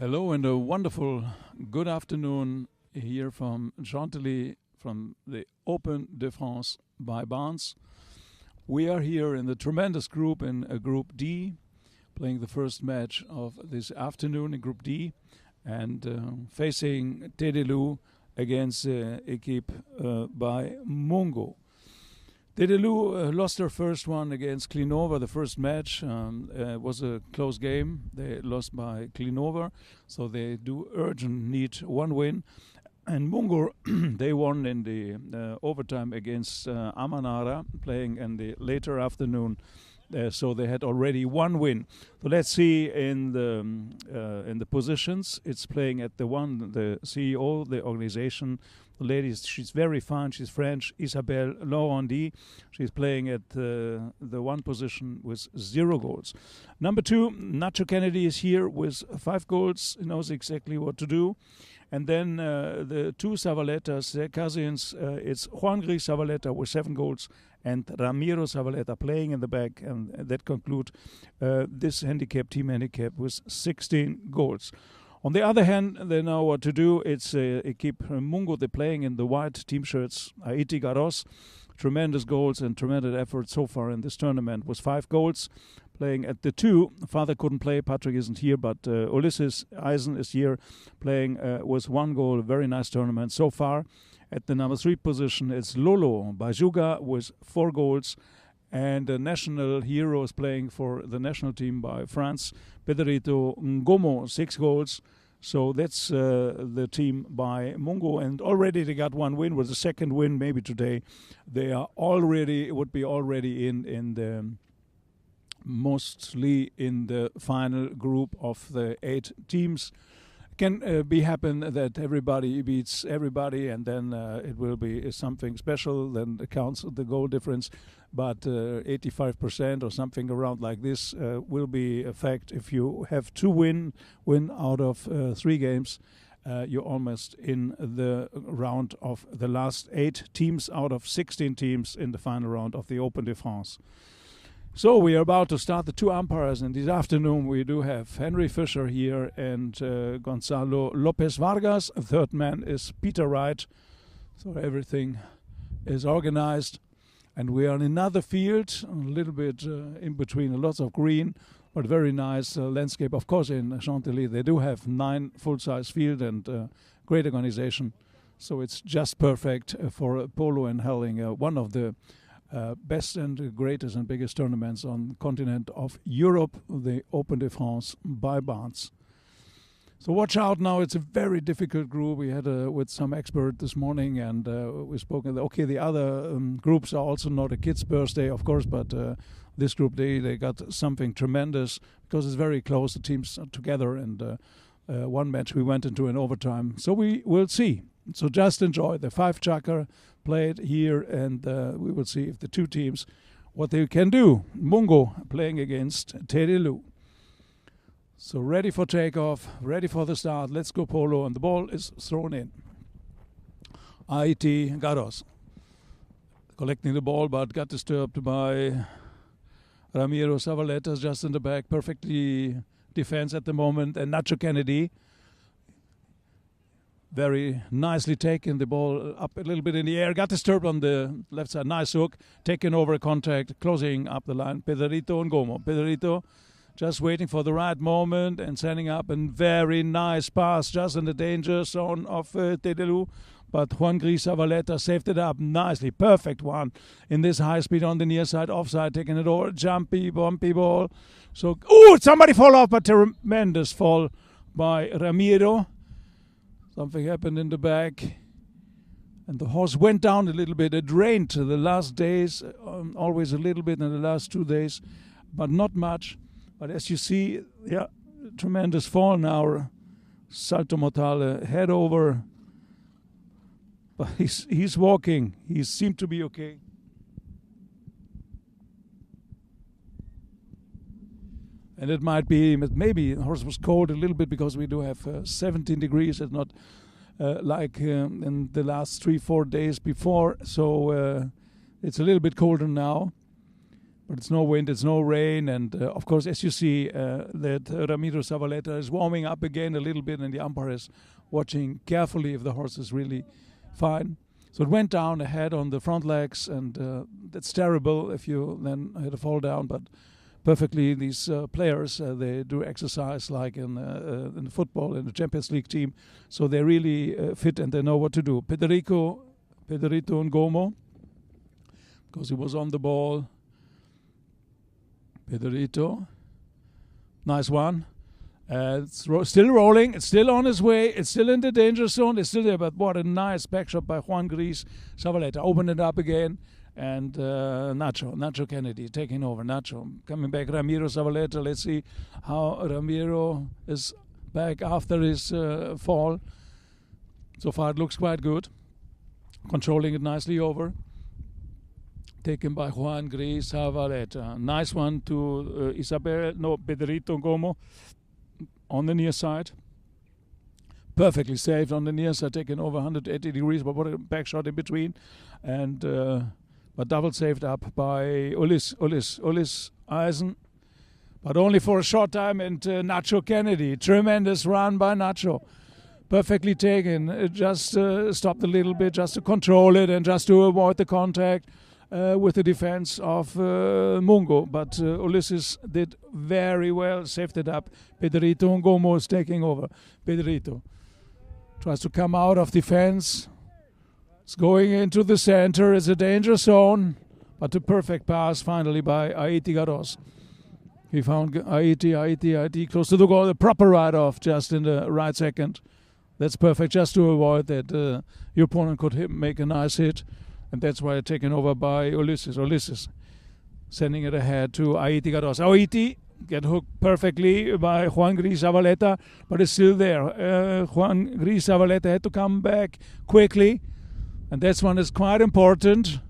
Hello and a wonderful good afternoon here from Chantilly, from the Open de France by Barnes. We are here in the tremendous group in Group D, playing the first match of this afternoon in Group D, and facing Tedelou against Equipe by Mungo. Tedelou lost their first one against Clinova, the first match. Was a close game. They lost by Clinova, so they do urgent need one win. And Mungo, they won in the overtime against Amanara, playing in the later afternoon. So they had already one win. So let's see in the positions. It's playing at the CEO, the organization. The lady, she's very fine. She's French, Isabelle Laurendy. She's playing at the one position with 0 goals. Number 2, Nacho Kennedy is here with 5 goals. He knows exactly what to do. And then the 2 Savaletas, their cousins, it's Juan Gris Zavaleta with 7 goals and Ramiro Zavaleta playing in the back. And that conclude this team handicap with 16 goals. On the other hand, they know what to do. It's Equipe Mungo. They're playing in the white team shirts. Haiti Garros, tremendous goals and tremendous effort so far in this tournament with 5 goals. Playing at the 2, Father couldn't play. Patrick isn't here, but Ulysses Eisen is here playing with 1 goal. Very nice tournament so far. At the number 3 position, it's Lolo Bajuga with 4 goals. And the national hero is playing for the national team by France, Pedrito Ngomo, 6 goals. So that's the team by Mungo. And already they got 1 win. With the second win maybe today, they are would be already in the mostly in the final group of the 8 teams. Can be happen that everybody beats everybody, and then it will be something special. Then it counts the goal difference, but 85% or something around like this will be a fact. If you have 2 win out of 3 games, you're almost in the round of the last 8 teams out of 16 teams in the final round of the Open de France. So we are about to start the 2 umpires, and this afternoon we do have Henry Fischer here and Gonzalo Lopez Vargas. A third man is Peter Wright. So everything is organized, and we are in another field, a little bit in between, lots of green, but very nice landscape. Of course, in Chantilly they do have 9 full-size field and great organization. So it's just perfect for Polo and Helling, one of the best and greatest and biggest tournaments on the continent of Europe, the Open de France by Barnes. So watch out now. It's a very difficult group. We had with some expert this morning, and we spoke. Okay, the other groups are also not a kid's birthday, of course, but this group they got something tremendous because it's very close. The teams are together, and one match we went into an overtime. So we will see. So just enjoy the 5 Chukker played here, and we will see if the 2 teams, what they can do. Mungo playing against Tedelou. So ready for takeoff, ready for the start. Let's go Polo, and the ball is thrown in. Haiti Garros collecting the ball, but got disturbed by Ramiro Zavaleta just in the back. Perfectly defense at the moment, and Nacho Kennedy very nicely taken the ball up a little bit in the air. Got disturbed on the left side. Nice hook. Taken over contact. Closing up the line. Pedrito Ngomo. Pedrito just waiting for the right moment and sending up a very nice pass just in the danger zone of Tedelou. But Juan Gris Zavaleta saved it up nicely. Perfect one in this high speed on the near side. Offside. Taking it over. Jumpy, bumpy ball. So, somebody fall off, but tremendous fall by Ramiro. Something happened in the back, and the horse went down a little bit. It rained the last days, always a little bit in the last 2 days, but not much. But as you see, tremendous fall now. Salto mortale, head over. But he's walking. He seemed to be okay. And it might be, maybe the horse was cold a little bit because we do have 17 degrees. It's not like in the last 3-4 days before. So it's a little bit colder now. but it's no wind, it's no rain, and of course, as you see, that Ramiro Zavaleta is warming up again a little bit, and the umpire is watching carefully if the horse is really fine. So it went down ahead on the front legs, and that's terrible if you then had a fall down, but perfectly these players, they do exercise like in the football, in the Champions League team, so they're really fit and they know what to do. Pedrito Ngomo, because he was on the ball. Pedrito, nice one. It's still rolling. It's still on its way. It's still in the danger zone. It's still there, but what a nice back shot by Juan Gris Zavaleta. Open it up again, and Nacho Kennedy taking over. Nacho coming back. Ramiro Zavaleta. Let's see how Ramiro is back after his fall. So far, it looks quite good. Controlling it nicely over. Taken by Juan Gris Zavaleta. Nice one to Pedrito Ngomo on the near side. Perfectly saved on the near side, taken over 180 degrees, but what a back shot in between. And but double saved up by Ulis Eisen, but only for a short time. And Nacho Kennedy, tremendous run by Nacho. Perfectly taken, just stopped a little bit, just to control it and just to avoid the contact with the defense of Mungo. But Ulysses did very well, saved it up. Pedrito Ngomo is taking over. Pedrito tries to come out of defense. It's going into the center. It's a danger zone, but a perfect pass finally by Aiti Garros. He found Aiti close to the goal. A proper ride-off just in the right second. That's perfect, just to avoid that your opponent could make a nice hit. And that's why taken over by Ulysses sending it ahead to Aiti Garros. Aiti get hooked perfectly by Juan Gris Zavaleta, but it's still there. Juan Gris Zavaleta had to come back quickly, and that's one is quite important.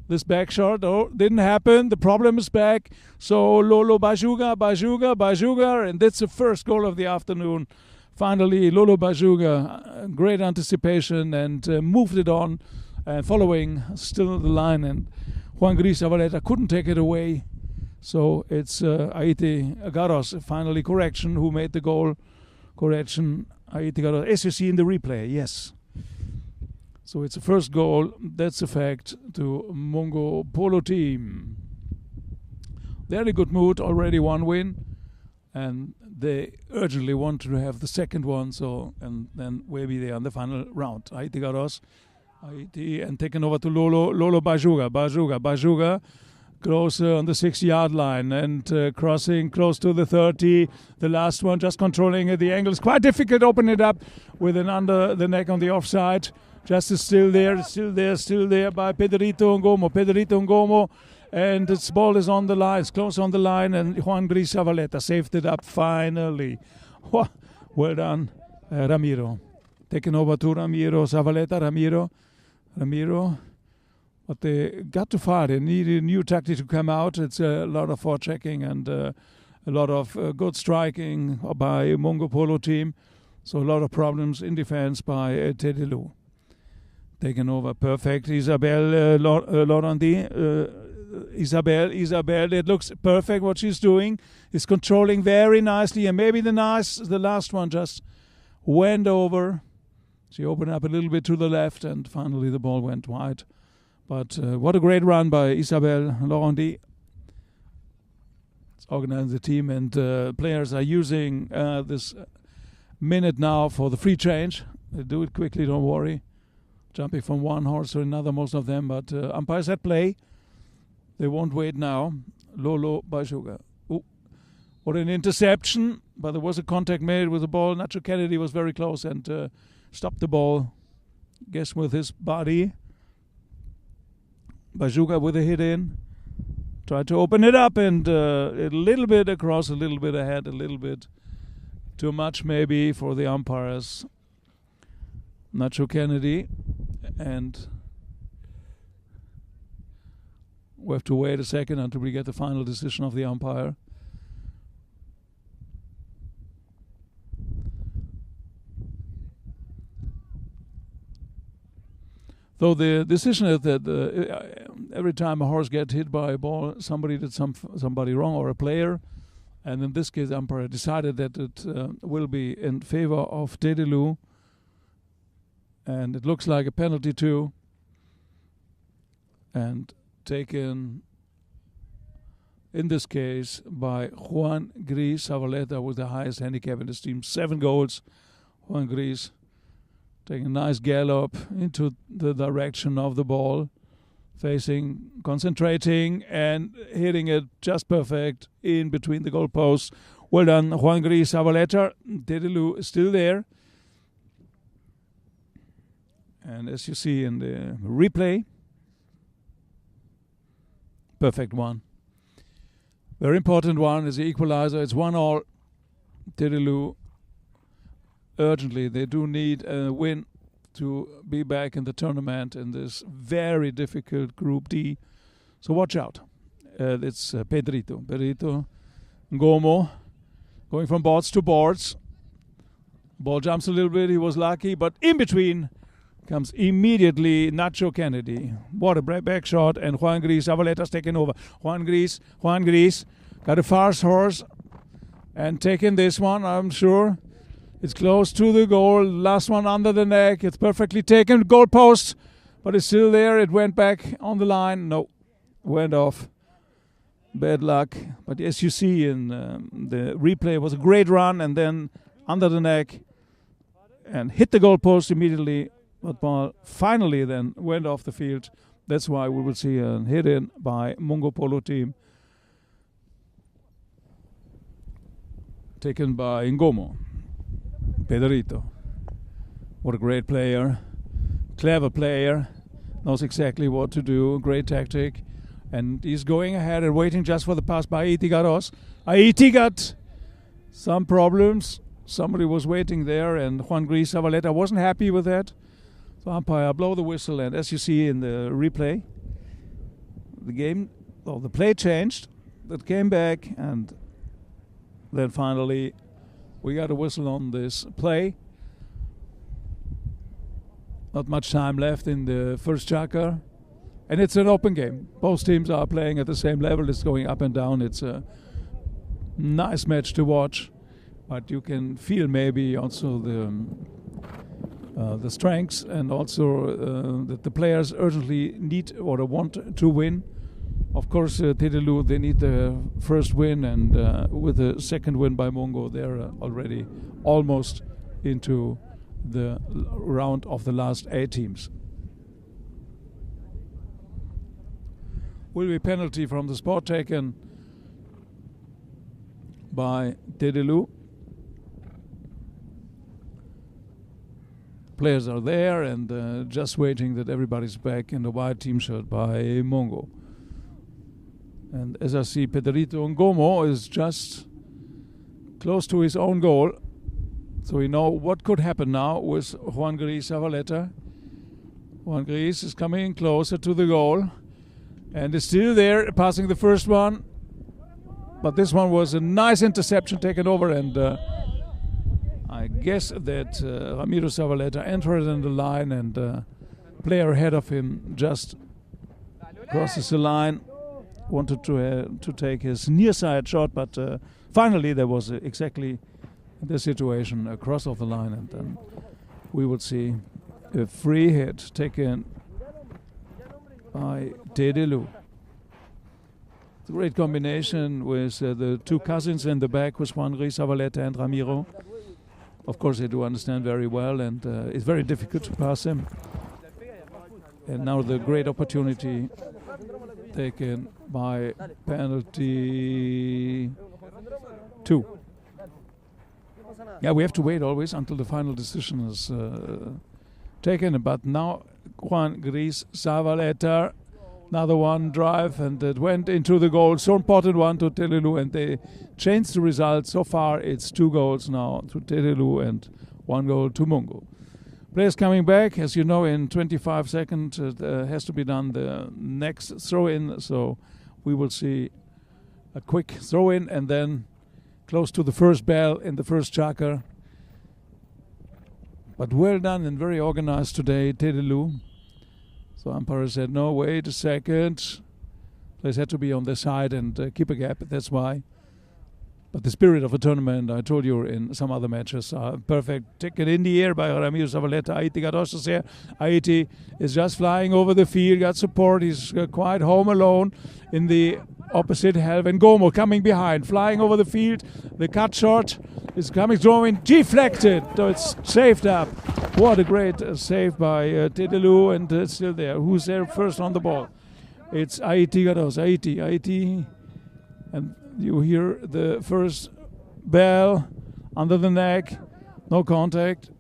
This back shot, didn't happen. The problem is back. So Lolo Bajuga, and that's the first goal of the afternoon. Finally, Lolo Bajuga, great anticipation, and moved it on, following still the line, and Juan Gris Zavaleta couldn't take it away. So it's Aiti Garros, finally correction, who made the goal. Correction, Aiti Garros, as you see in the replay, yes. So it's the first goal, that's a fact, to Mungo Polo team. They're in a good mood, already one win, and they urgently want to have the second one, so, and then we'll be there on the final round. Aiti Garros, Aiti, and taken over to Lolo Bajuga, closer on the 6-yard line, and crossing close to the 30. The last one, just controlling at the angle. It's quite difficult to open it up with an under the neck on the offside. Just is still there by Pedrito Ngomo. And its ball is on the line, it's close on the line, and Juan Gris Zavaleta saved it up finally. Well done, Ramiro. Taken over to Ramiro Zavaleta. Ramiro. But they got too far. They needed a new tactic to come out. It's a lot of forechecking and a lot of good striking by Mungo Polo team. So a lot of problems in defense by Tedelu. Taken over, perfect. Isabelle Laurenti. Isabelle, it looks perfect what she's doing. Is controlling very nicely, and maybe the last one just went over. She opened up a little bit to the left, and finally the ball went wide. But what a great run by Isabelle Laurenti. It's organizing the team, and players are using this minute now for the free change. They do it quickly, don't worry. Jumping from one horse to another, most of them, but umpires at play. They won't wait now. Lolo Bajuga. What an interception, but there was a contact made with the ball. Nacho Kennedy was very close and stopped the ball, guess with his body. Bajuga with a hit in. Tried to open it up, and a little bit across, a little bit ahead, a little bit too much maybe for the umpires. Nacho Kennedy, and we have to wait a second until we get the final decision of the umpire. So the decision is that every time a horse gets hit by a ball, somebody did somebody wrong, or a player. And in this case, the umpire decided that it will be in favor of Dédelou. And it looks like a penalty too. And taken, in this case, by Juan Gris Zavaleta with the highest handicap in this team. 7 goals. Juan Gris taking a nice gallop into the direction of the ball. Facing, concentrating, and hitting it just perfect in between the goalposts. Well done, Juan Gris Zavaleta. Dédelou is still there. And as you see in the replay, perfect one. Very important one is the equalizer. It's 1-1. Dédelou urgently, they do need a win to be back in the tournament in this very difficult Group D. So watch out. It's Pedrito. Ngomo going from boards to boards. Ball jumps a little bit. He was lucky, but in between comes immediately Nacho Kennedy. What a back shot, and Juan Gris Zavaleta's taken over. Juan Gris got a fast horse and taking this one, I'm sure. It's close to the goal. Last one under the neck. It's perfectly taken. Goal post, but it's still there. It went back on the line. No, went off. Bad luck. But as you see in the replay, it was a great run, and then under the neck and hit the goal post immediately. But ball finally then went off the field. That's why we will see a hit in by Mungo Polo team. Taken by Ngomo. Pedrito. What a great player. Clever player. Knows exactly what to do. Great tactic. And he's going ahead and waiting just for the pass by Itigaros. Aiti got some problems. Somebody was waiting there, and Juan Gris Zavaleta wasn't happy with that. So umpire blow the whistle, and as you see in the replay, the play changed. That came back, and then finally we got a whistle on this play. Not much time left in the first Chukker. And it's an open game. Both teams are playing at the same level. It's going up and down. It's a nice match to watch. But you can feel maybe also the strengths, and also that the players urgently need or want to win. Of course, Dédelou, they need the first win, and with the second win by Mungo, they're already almost into the round of the last 8 teams. Will be penalty from the spot taken by Dédelou. Players are there and just waiting that everybody's back in the white team shirt by Mungo. And as I see, Pedrito Ngomo is just close to his own goal. So we know what could happen now with Juan Gris Zavaleta. Juan Gris is coming closer to the goal and is still there, passing the first one. But this one was a nice interception taken over, and I guess that Ramiro Zavaleta entered in the line, and player ahead of him just crosses the line. Wanted to take his near side shot, but finally there was exactly the situation across of the line, and then we would see a free hit taken by Dédelou. Great combination with the two cousins in the back with Juan Gris Zavaleta and Ramiro. Of course, they do understand very well, and it's very difficult to pass him. And now the great opportunity taken by penalty 2. Yeah, we have to wait always until the final decision is taken. But now Juan Gris Zavaleta, another one drive, and it went into the goal. So important one to Dédelou, and they changed the result. So far, it's 2 goals now to Dédelou and 1 goal to Mungo. Players coming back, as you know, in 25 seconds has to be done the next throw-in. So we will see a quick throw-in, and then close to the first bell in the first Chukker. But well done and very organized today, Dédelou. So umpire said, no, wait a second. Players had to be on their side and keep a gap. That's why. But the spirit of a tournament, I told you in some other matches, perfect. Ticket in the air by Ramiro Zavaleta. Haiti Garros is here. Haiti is just flying over the field, got support. He's quite home alone in the opposite half. And Gomo coming behind, flying over the field. The cut shot is coming, throwing, deflected. So it's saved up. What a great save by Tedelu, and it's still there. Who's there first on the ball? It's Haiti Garros. Haiti. And you hear the first bell under the neck, no contact.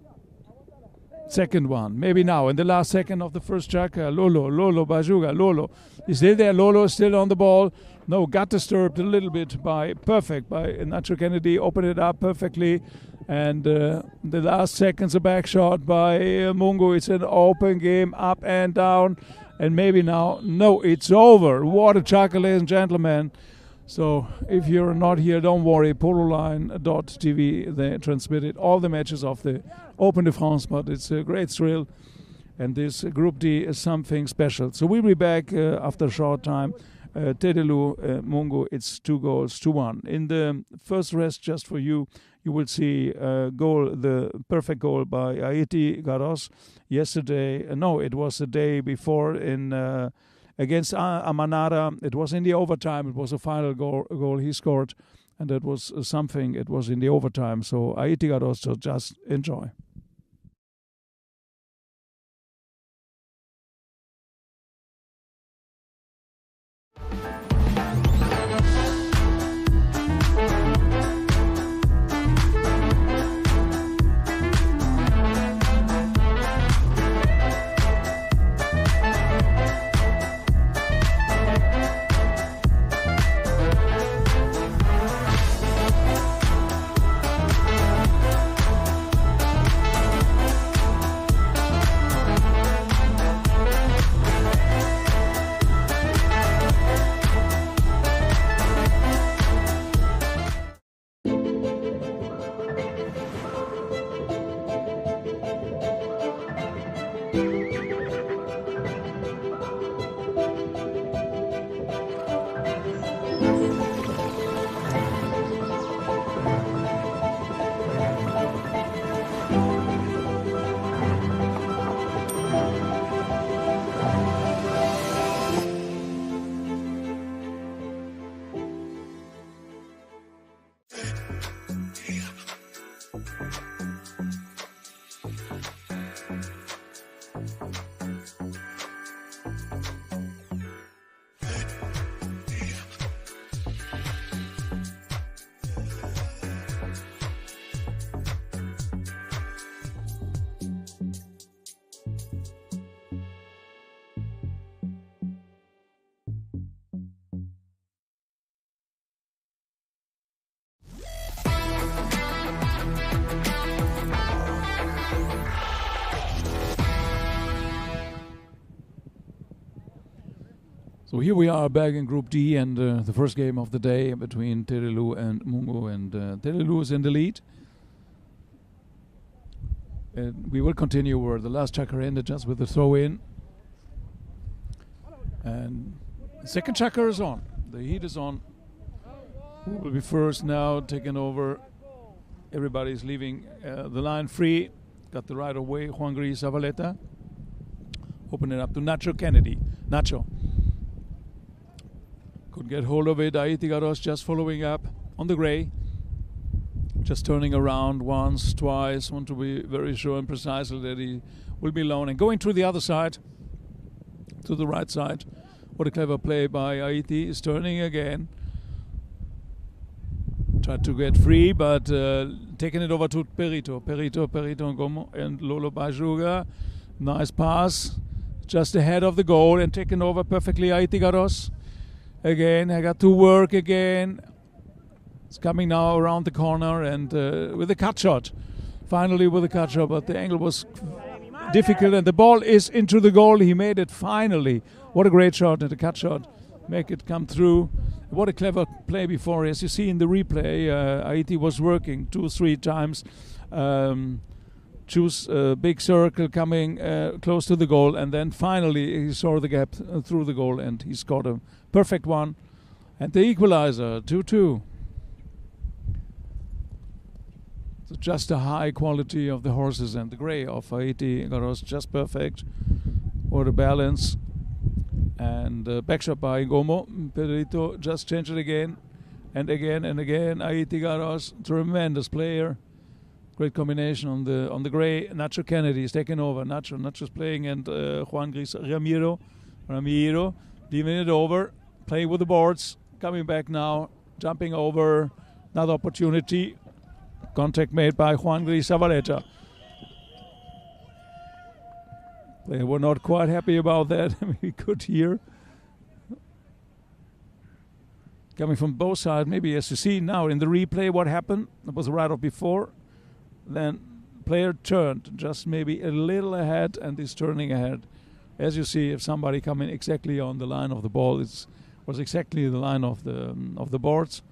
Second one, maybe now, in the last second of the first Chukker. Lolo, Bajuga, Lolo. Is still there, Lolo is still on the ball. No, got disturbed a little bit by Nacho Kennedy, opened it up perfectly. And the last seconds, a back shot by Mungo. It's an open game, up and down. And maybe now, no, it's over. What a Chukker, ladies and gentlemen. So if you're not here, don't worry. Pololine.tv, they transmitted all the matches of the Open de France, but it's a great thrill. And this Group D is something special. So we'll be back after a short time. Tedelu, Mungo, it's 2-1. In the first rest, just for you, you will see the perfect goal by Haiti Garros yesterday. No, it was the day before in against Amanara. It was in the overtime. It was a final goal he scored, and that was something. It was in the overtime. So Haiti Garros, so just enjoy. So here we are back in Group D, and the first game of the day between Tedelu and Mungo, and Tedelu is in the lead. And we will continue where the last Chukker ended, just with the throw-in. And the second Chukker is on. The heat is on. Who will be first now, taking over? Everybody's leaving the line free. Got the right away, Juan Gris Zavaleta. Open it up to Nacho Kennedy. Nacho. Could get hold of it. Haiti Garros just following up on the gray. Just turning around once, twice. Want to be very sure and precisely that he will be alone. And going to the other side, to the right side. What a clever play by Haiti. Is turning again. Tried to get free, but taking it over to Perito and Gomo and Lolo Bajuga. Nice pass. Just ahead of the goal and taken over perfectly Haiti Garros. Again, I got to work again. It's coming now around the corner and with a cut shot. Finally with a cut shot, but the angle was difficult and the ball is into the goal. He made it finally. What a great shot and a cut shot. Make it come through. What a clever play before. As you see in the replay, Haiti was working 2-3 times. choose a big circle coming close to the goal, and then finally he saw the gap through the goal and he scored a perfect one. And the equalizer, 2-2. So just the high quality of the horses and the grey of Haiti Garros, just perfect. What a balance. And backshot by Ngomo. Pedrito just changed it again and again and again. Haiti Garros, tremendous player. Great combination on the grey. Nacho Kennedy is taking over. Nacho's playing, and Juan Gris Ramiro leaving it over, playing with the boards, coming back now, jumping over. Another opportunity. Contact made by Juan Gris Zavaleta. They were not quite happy about that. We could hear coming from both sides. Maybe as you see now in the replay what happened. That was right off before. Then player turned just maybe a little ahead and is turning ahead. As you see, if somebody coming exactly on the line of the ball, it was exactly the line of the boards,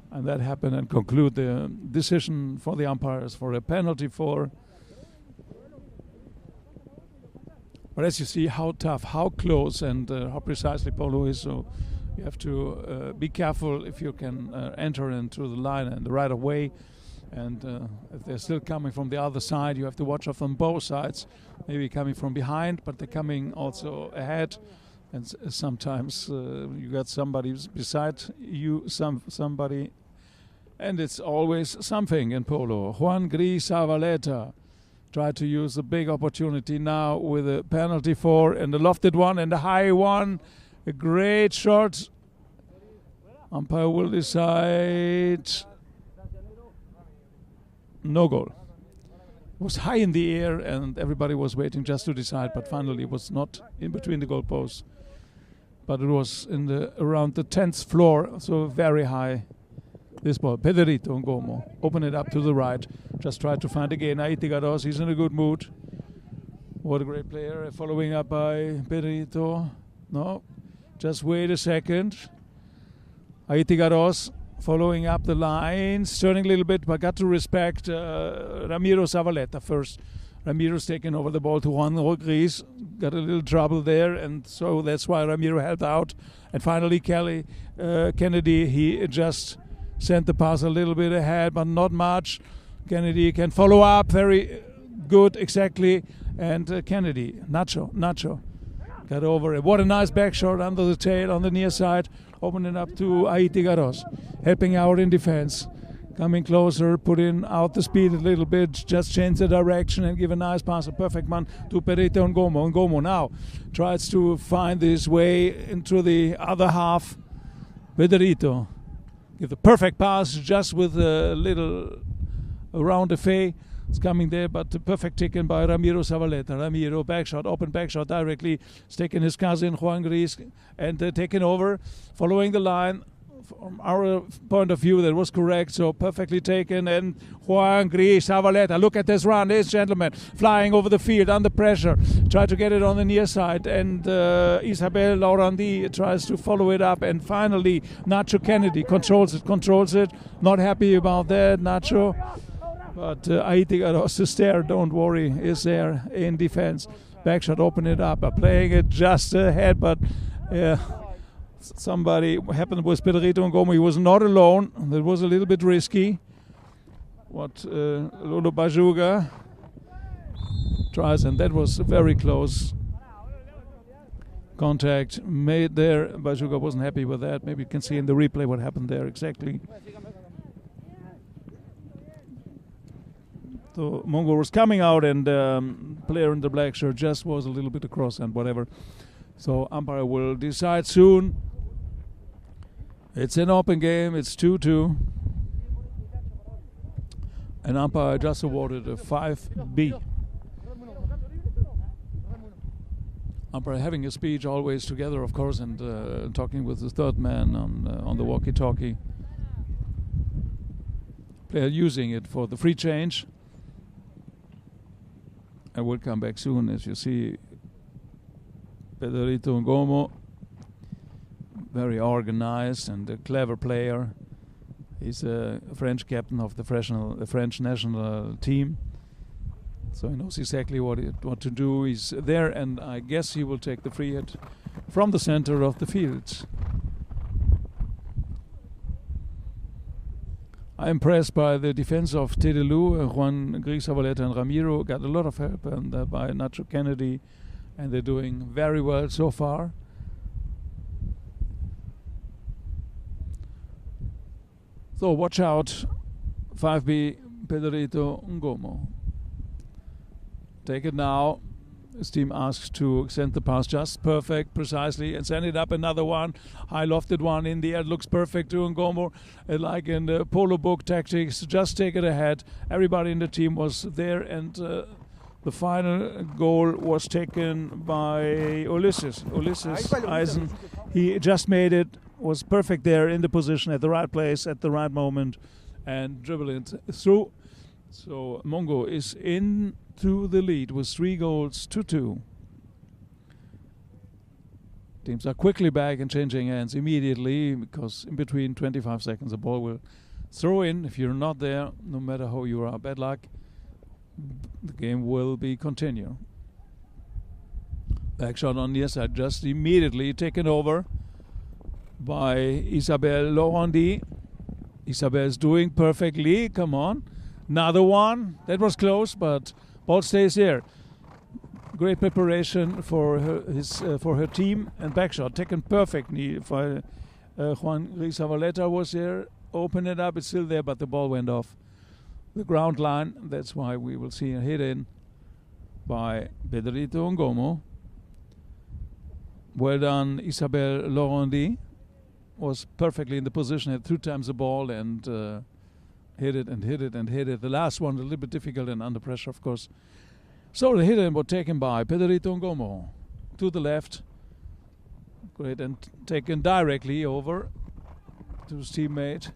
and that happened and conclude the decision for the umpires for a penalty for. But as you see how tough, how close, and how precisely Polo is, so you have to be careful if you can enter into the line and the right of way. And if they're still coming from the other side, you have to watch out from both sides. Maybe coming from behind, but they're coming also ahead. And sometimes you got somebody beside you, somebody, and it's always something in Polo. Juan Gris Zavaleta tried to use a big opportunity now with a penalty for, and a lofted one and a high one. A great shot. Umpire will decide. No goal. It was high in the air and everybody was waiting just to decide, but finally it was not in between the goalposts. But it was in around the 10th floor, so very high. This ball, Pedrito Ngomo, open it up to the right. Just try to find again Haiti Garros. He's in a good mood. What a great player. Following up by Pedrito. No, just wait a second. Haiti Garros following up the lines, turning a little bit, but got to respect Ramiro Zavaleta first. Ramiro's taking over the ball to Juan Gris, got a little trouble there, and so that's why Ramiro held out. And finally, Kennedy, he just sent the pass a little bit ahead, but not much. Kennedy can follow up, very good, exactly. And Kennedy, Nacho, got over it. What a nice back shot under the tail on the near side, opening up to Haiti Garros, helping out in defense. Coming closer, putting out the speed a little bit, just change the direction and give a nice pass, a perfect one to Pedrito Ngomo. Ngomo now tries to find his way into the other half. Pedrito give the perfect pass just with a little around the fay. It's coming there, but the perfect taken by Ramiro Zavaleta. Ramiro, backshot, open backshot directly. He's taking his cousin Juan Gris and taking over, following the line. From our point of view, that was correct, so perfectly taken. And Juan Gris Zavaleta, look at this run, ladies and gentlemen, flying over the field under pressure. Try to get it on the near side, and Isabel Laurandi tries to follow it up. And finally, Nacho Kennedy controls it. Not happy about that, Nacho. But Haiti Garros is there, don't worry, is there in defense. Backshot, open it up, playing it just ahead, but somebody happened with Pedrito Ngomo. He was not alone. That was a little bit risky. What Lolo Bajuga tries, and that was very close contact made there. Bajuga wasn't happy with that. Maybe you can see in the replay what happened there exactly. So Mongo was coming out, and player in the black shirt just was a little bit across and whatever. So umpire will decide soon. It's an open game. It's 2-2. And umpire just awarded a 5B. Umpire having a speech always together, of course, and talking with the third man on the walkie-talkie. Player using it for the free change. I will come back soon, as you see. Pedrito Ngomo, very organized and a clever player. He's a French captain of the French national team. So he knows exactly what to do. He's there, and I guess he will take the free hit from the center of the field. I'm impressed by the defense of Tedelu, Juan Gris, Zavaleta, and Ramiro. Got a lot of help by Nacho Kennedy, and they're doing very well so far. So watch out, 5B, Pedrito Ngomo. Take it now. His team asks to send the pass just perfect, precisely, and send it up another one. High lofted one in the air. Looks perfect to Ngomo. Like in the Polo book tactics, just take it ahead. Everybody in the team was there, and the final goal was taken by Ulysses Eisen. He just made it, was perfect there in the position, at the right place, at the right moment, and dribbled it through. So Mongo is into the lead with 3 goals to 2. Teams are quickly back and changing hands immediately, because in between 25 seconds the ball will throw in. If you're not there, no matter how you are, bad luck, the game will be continued. Back shot on the side, just immediately taken over by Isabelle Laurenti. Isabelle is doing perfectly, come on. Another one, that was close, but ball stays here. Great preparation for her team, and back shot taken perfectly. Juan Gris Zavaleta was there, open it up, it's still there, but the ball went off the ground line. That's why we will see a hit in by Pedrito Ngomo. Well done, Isabelle Laurenti. Was perfectly in the position, had 2 times the ball, and hit it and hit it and hit it. The last one a little bit difficult and under pressure, of course. So the hit in was taken by Pedrito Ngomo to the left. Great, and taken directly over to his teammate.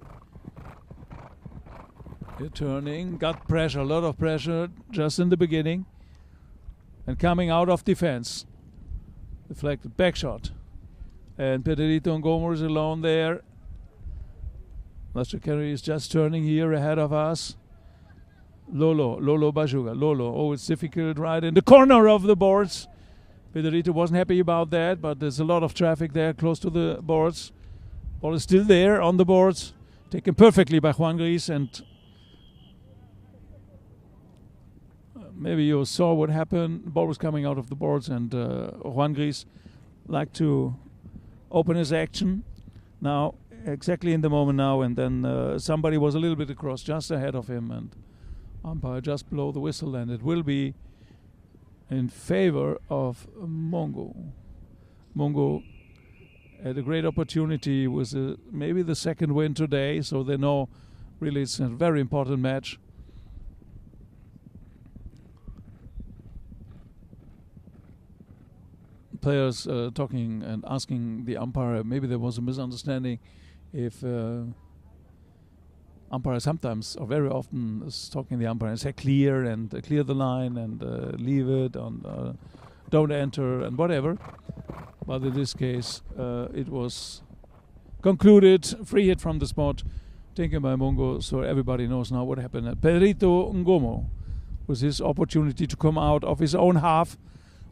Turning, got pressure, a lot of pressure just in the beginning. And coming out of defense. Deflected back shot. And Pedrito Ngomo is alone there. Nacho Kennedy is just turning here ahead of us. Lolo Bajuga. Oh, it's difficult right in the corner of the boards. Pedrito wasn't happy about that, but there's a lot of traffic there close to the boards. Ball is still there on the boards. Taken perfectly by Juan Gris, and maybe you saw what happened. The ball was coming out of the boards, and Juan Gris liked to open his action. Now, exactly in the moment now, and then somebody was a little bit across just ahead of him, and umpire just blow the whistle, and it will be in favor of Mongo. Mongo had a great opportunity with maybe the second win today, so they know really it's a very important match. Players talking and asking the umpire, maybe there was a misunderstanding if umpire sometimes or very often is talking to the umpire and say clear and clear the line and leave it and don't enter and whatever. But in this case, it was concluded, free hit from the spot, taken by Mongo, so everybody knows now what happened. Pedrito Ngomo was his opportunity to come out of his own half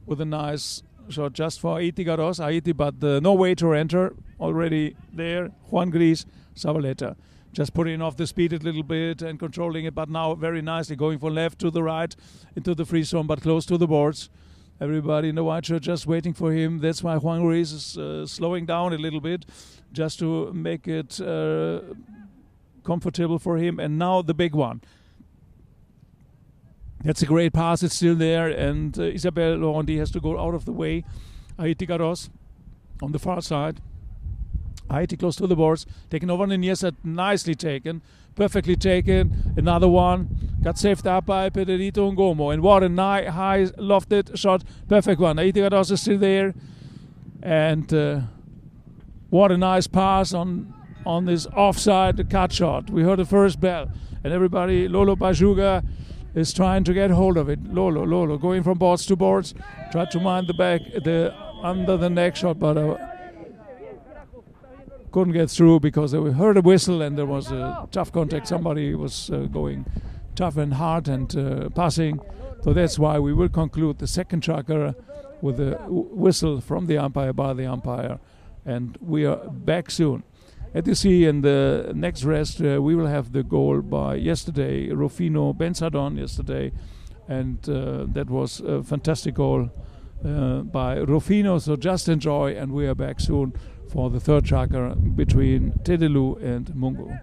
with a nice shot just for Haiti Garros, but no way to enter. Already there, Juan Gris Zavaleta. Just putting off the speed a little bit and controlling it, but now very nicely going from left to the right into the free zone, but close to the boards. Everybody in the white shirt just waiting for him. That's why Juan Gris is slowing down a little bit, just to make it comfortable for him. And now the big one. That's a great pass. It's still there, and Isabelle Laurenti has to go out of the way. Haiti Garros on the far side. Haiti close to the boards, taken over on the near side, nicely taken, perfectly taken. Another one, got saved up by Pedrito Ngomo, and what a high lofted shot, perfect one. Haiti Garros is still there, and what a nice pass on this offside cut shot. We heard the first bell, and everybody, Lolo Bajuga is trying to get hold of it. Lolo going from boards to boards, tried to mind the back, the under the neck shot, but couldn't get through because we heard a whistle and there was a tough contact. Somebody was going tough and hard and passing So that's why we will conclude the second Chukker with a whistle from the umpire, by the umpire, and we are back soon. As you see in the next rest, we will have the goal by yesterday, Rufino Benzadon yesterday, and that was a fantastic goal by Rufino, so just enjoy, and we are back soon for the third Chukker between Tedelu and Mungo.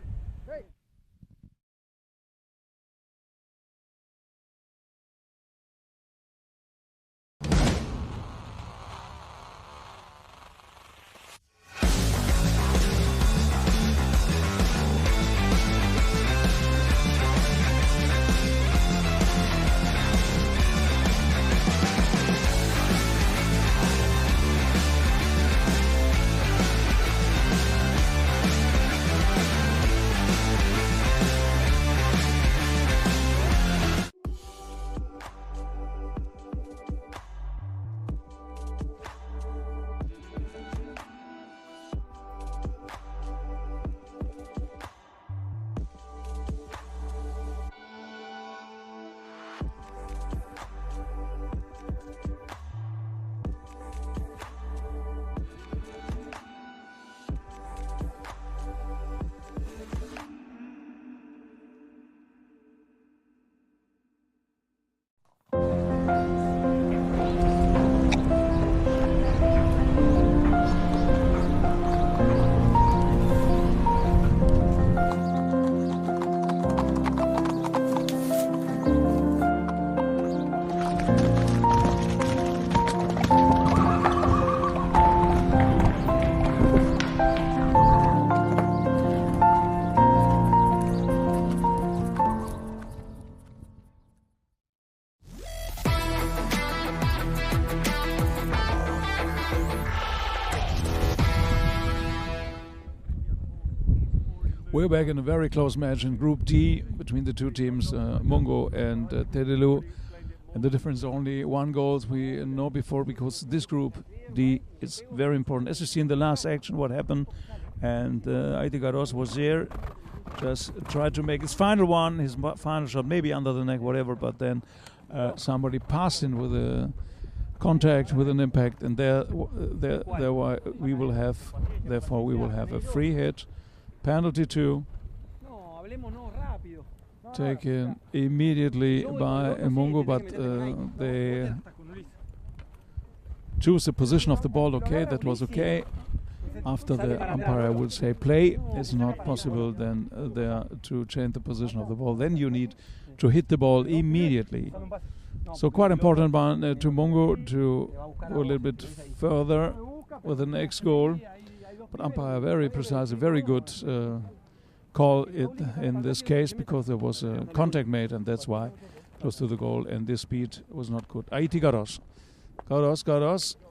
We're back in a very close match in Group D between the two teams, Mungo and Tedelu. And the difference is only 1 goal, we know before, because this Group D is very important. As you see in the last action what happened, and Aitigaros was there, just tried to make his final one, his final shot, maybe under the neck, whatever, but then somebody passed in with a contact, with an impact, and therefore we will have a free hit. Penalty 2, taken immediately by Mungo, but they choose the position of the ball. Okay, that was okay. After the umpire will say play, it's not possible then there to change the position of the ball. Then you need to hit the ball immediately. So quite important one to Mungo to go a little bit further with the next goal. But umpire very precise, a very good call in this case, because there was a contact made, and that's why close to the goal, and this speed was not good. Aitigaros,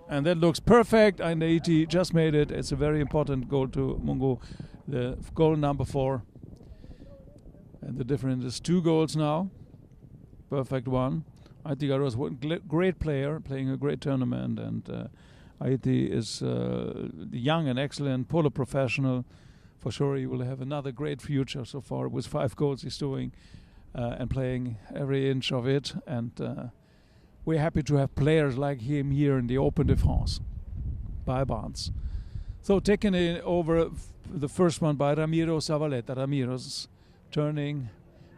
and that looks perfect, and Aiti just made it. It's a very important goal to Mungo, the goal number 4. And the difference is 2 goals now. Perfect one. Aitigaros was a great player, playing a great tournament, and Aiti is young and excellent polo professional. For sure he will have another great future. So far with 5 goals he's doing and playing every inch of it. And we're happy to have players like him here in the Open de France by Barnes. So taking it over the first one by Ramiro Zavaleta. Ramiro's turning,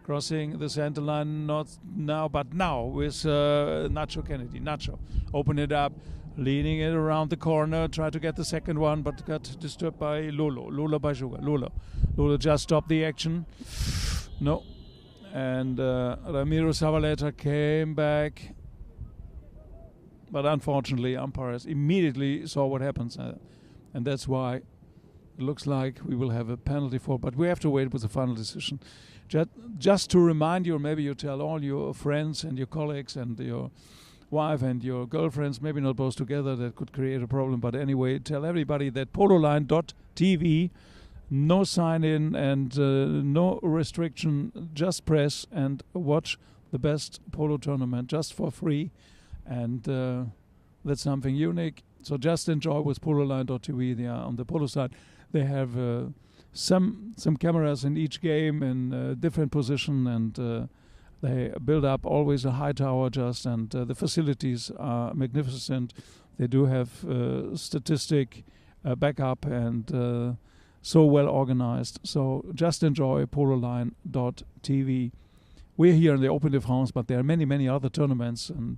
crossing the center line, not now, but now with Nacho Kennedy. Nacho, open it up. Leading it around the corner, tried to get the second one, but got disturbed by Lolo. Lolo by Chukker. Lolo just stopped the action. No. And Ramiro Zavaleta came back. But unfortunately, umpires immediately saw what happens. And that's why it looks like we will have a penalty for. But we have to wait with the final decision. Just to remind you, maybe you tell all your friends and your colleagues and your wife and your girlfriends, maybe not both together, that could create a problem, but anyway, tell everybody that pololine.tv, no sign-in and no restriction, just press and watch the best polo tournament just for free, and that's something unique. So just enjoy with pololine.tv. They are on the polo side. They have some cameras in each game in different position, and They build up always a high tower just, and the facilities are magnificent. They do have statistic backup and so well organized. So just enjoy pololine.tv. We're here in the Open de France, but there are many, many other tournaments in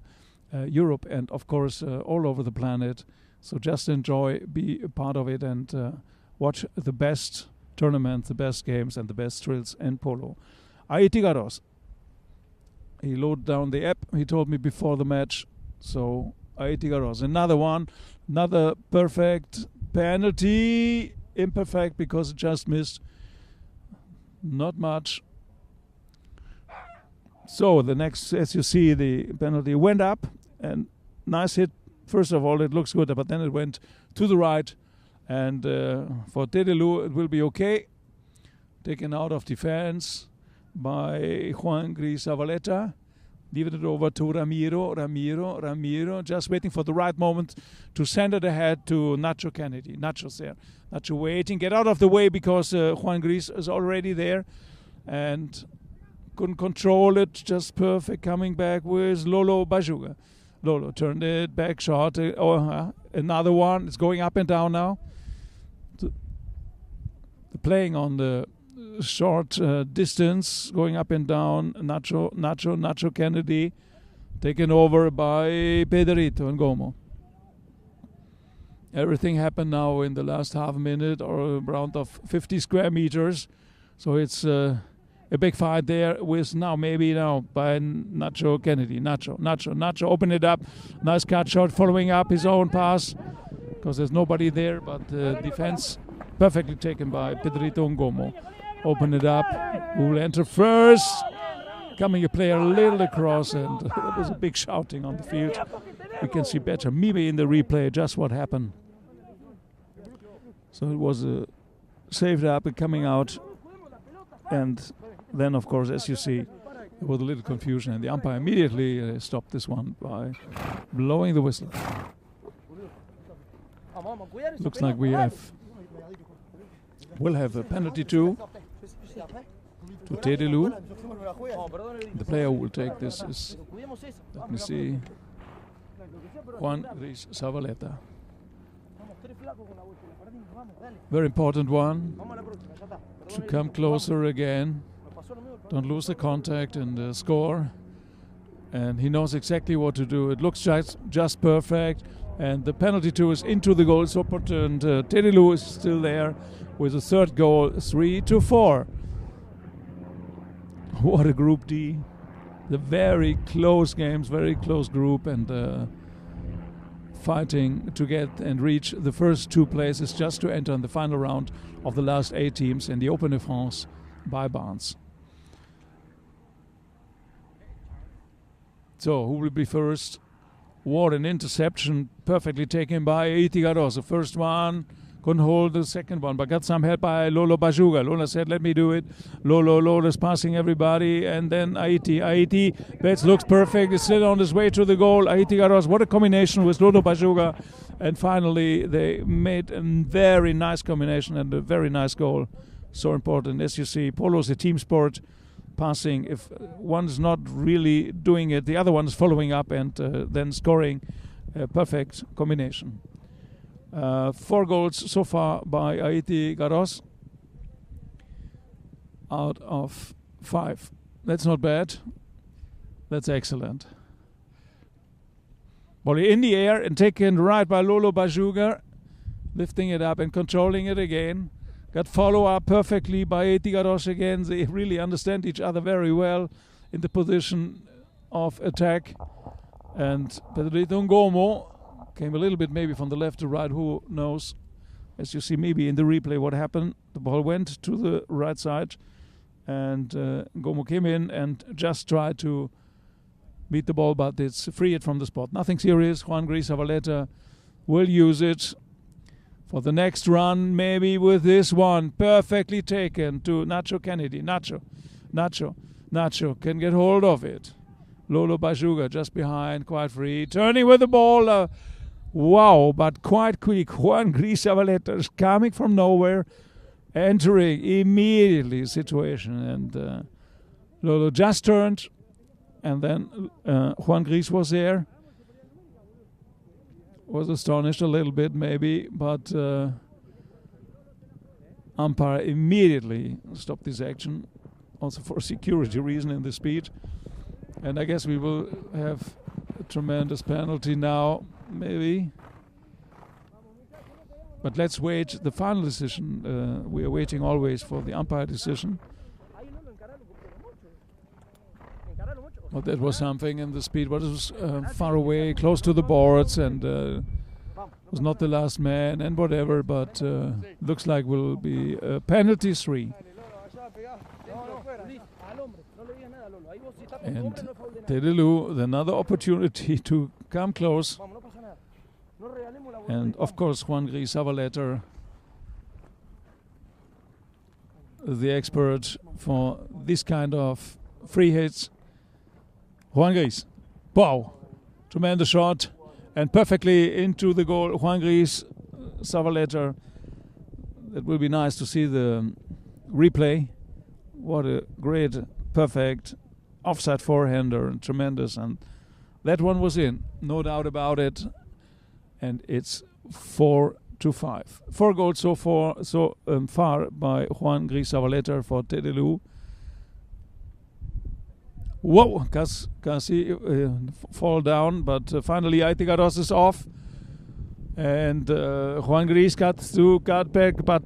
Europe and, of course, all over the planet. So just enjoy, be a part of it, and watch the best tournaments, the best games, and the best thrills in polo. Haiti Garros. He loaded down the app, he told me before the match. So Haiti Garros. Another one, another perfect penalty. Imperfect because it just missed. Not much. So the next, as you see, the penalty went up, and nice hit. First of all, it looks good, but then it went to the right. And for Tedelu, it will be okay. Taken out of defense by Juan Gris Zavaleta. Leave it over to Ramiro. Just waiting for the right moment to send it ahead to Nacho Kennedy. Nacho's there. Nacho waiting. Get out of the way because Juan Gris is already there. And couldn't control it. Just perfect. Coming back with Lolo Bajuga. Lolo turned it back short. Another one. It's going up and down now. The playing on the short distance, going up and down. Nacho Kennedy, taken over by Pedrito and Gomo. Everything happened now in the last half minute or around of 50 square meters. So it's a big fight there with now by Nacho Kennedy. Nacho, open it up. Nice cut shot following up his own pass because there's nobody there, but defense perfectly taken by Pedrito and Gomo. Open it up. Who will enter first? Coming a player a little across, and there was a big shouting on the field. You can see better, maybe in the replay, just what happened. So it was saved up and coming out. And then, of course, as you see, there was a little confusion, and the umpire immediately stopped this one by blowing the whistle. Looks like we'll have a penalty to Tedelu. The player who will take this is, let me see, Juan Gris Zavaleta. Very important one. To come closer again. Don't lose the contact and score. And he knows exactly what to do. It looks just perfect. And the penalty two is into the goal. So important. Tedelu is still there with the third goal, 3-4. What a Group D. The very close games, very close group, and fighting to get and reach the first two places just to enter in the final round of the last 8 teams in the Open de France by Barnes. So who will be first? What an interception, perfectly taken by Haiti Garros. The first one, couldn't hold the second one, but got some help by Lolo Bajuga. Lola said, let me do it. Lolo is passing everybody, and then Haiti. Betts looks perfect, is still on his way to the goal. Haiti Garros, what a combination with Lolo Bajuga. And finally, they made a very nice combination and a very nice goal. So important. As you see, polo is a team sport. Passing, if one's not really doing it, the other one is following up and then scoring a perfect combination. 4 goals so far by Haiti Garros out of 5. That's not bad. That's excellent. Volley in the air and taken right by Lolo Bajuga, lifting it up and controlling it again. Got follow-up perfectly by Haiti Garros again. They really understand each other very well in the position of attack. And Pedrito Ngomo came a little bit maybe from the left to right, who knows. As you see maybe in the replay what happened. The ball went to the right side and Ngomo came in and just tried to beat the ball, but it's free it from the spot. Nothing serious. Juan Gris Zavaleta will use it for the next run, maybe with this one. Perfectly taken to Nacho Kennedy. Nacho can get hold of it. Lolo Bajuga just behind, quite free. Turning with the ball. Wow, but quite quick. Juan Gris Zavaleta is coming from nowhere, entering immediately the situation. And Lolo just turned And then Juan Gris was there. Was astonished a little bit maybe, but umpire immediately stopped this action, also for security reason in the speed. And I guess we will have a tremendous penalty now, maybe. But let's wait the final decision. We are waiting always for the umpire decision. But that was something in the speed, but it was far away, close to the boards, and was not the last man and whatever, but looks like will be penalty 3. And Tedelu, another opportunity to come close. And of course Juan Gris Zavaleta, the expert for this kind of free hits. Juan Gris, wow, tremendous shot, and perfectly into the goal. Juan Gris Zavaleta. It will be nice to see the replay. What a great, perfect offside forehander, and tremendous. And that one was in, no doubt about it. And it's 4-5. 4 goals so far by Juan Gris Zavaleta for Tedelu. Whoa, Kasi fall down, but finally Aitigaros is off. And Juan Gris got back, but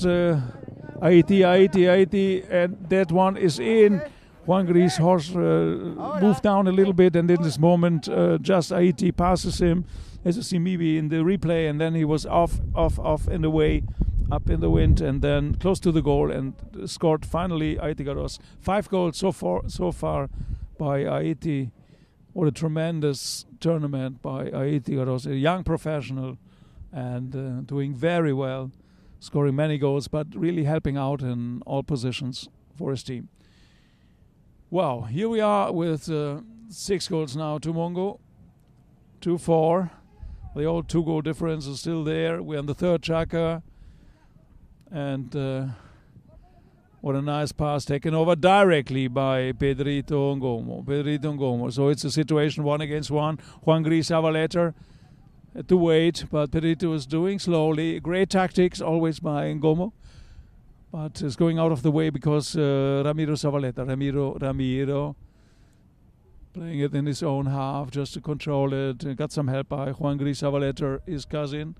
Aiti, and that one is in. Juan Gris' horse moved down a little bit, and in this moment just Aiti passes him, as you see maybe in the replay, and then he was off in the way, up in the wind, and then close to the goal, and scored finally Aitigaros. 5 goals so far by Aiti. What a tremendous tournament by Aitigaros, a young professional, and doing very well, scoring many goals, but really helping out in all positions for his team. Wow, here we are with 6 goals now to Mongo, 2-4. The old 2-goal difference is still there. We're on the third Chukker, and what a nice pass taken over directly by Pedrito Ngomo. So it's a situation 1 against 1. Juan Gris Zavaleta had to wait, but Pedrito is doing slowly. Great tactics always by Ngomo, but is going out of the way because Ramiro Zavaleta, Ramiro playing it in his own half just to control it. Got some help by Juan Gris Zavaleta, his cousin,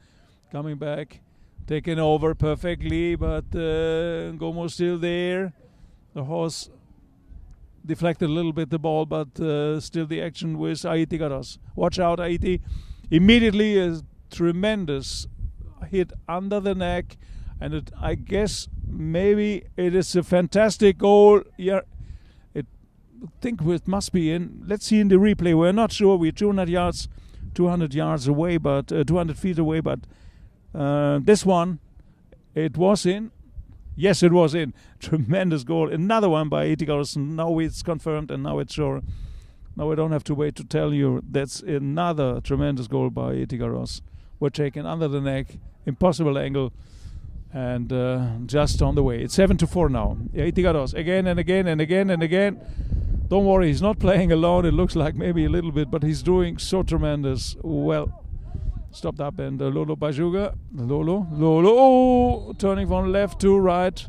coming back. Taken over perfectly, but Ngomo still there. The horse deflected a little bit the ball, but still the action with Aitigaros. Watch out, Aiti. Immediately a tremendous hit under the neck, and I guess maybe it is a fantastic goal. Yeah, I think it must be in. Let's see in the replay. We're not sure. We're 200 yards away, but 200 feet away, but. This one, it was in. Yes, it was in. Tremendous goal. Another one by Aitigaros. Now it's confirmed, and now it's sure. Now I don't have to wait to tell you. That's another tremendous goal by Aitigaros. We're taken under the neck, impossible angle, and just on the way. It's 7-4 now. Aitigaros again and again and again and again. Don't worry, he's not playing alone. It looks like maybe a little bit, but he's doing so tremendous well. Stopped up, and Lolo Bajuga. Lolo, oh, turning from left to right.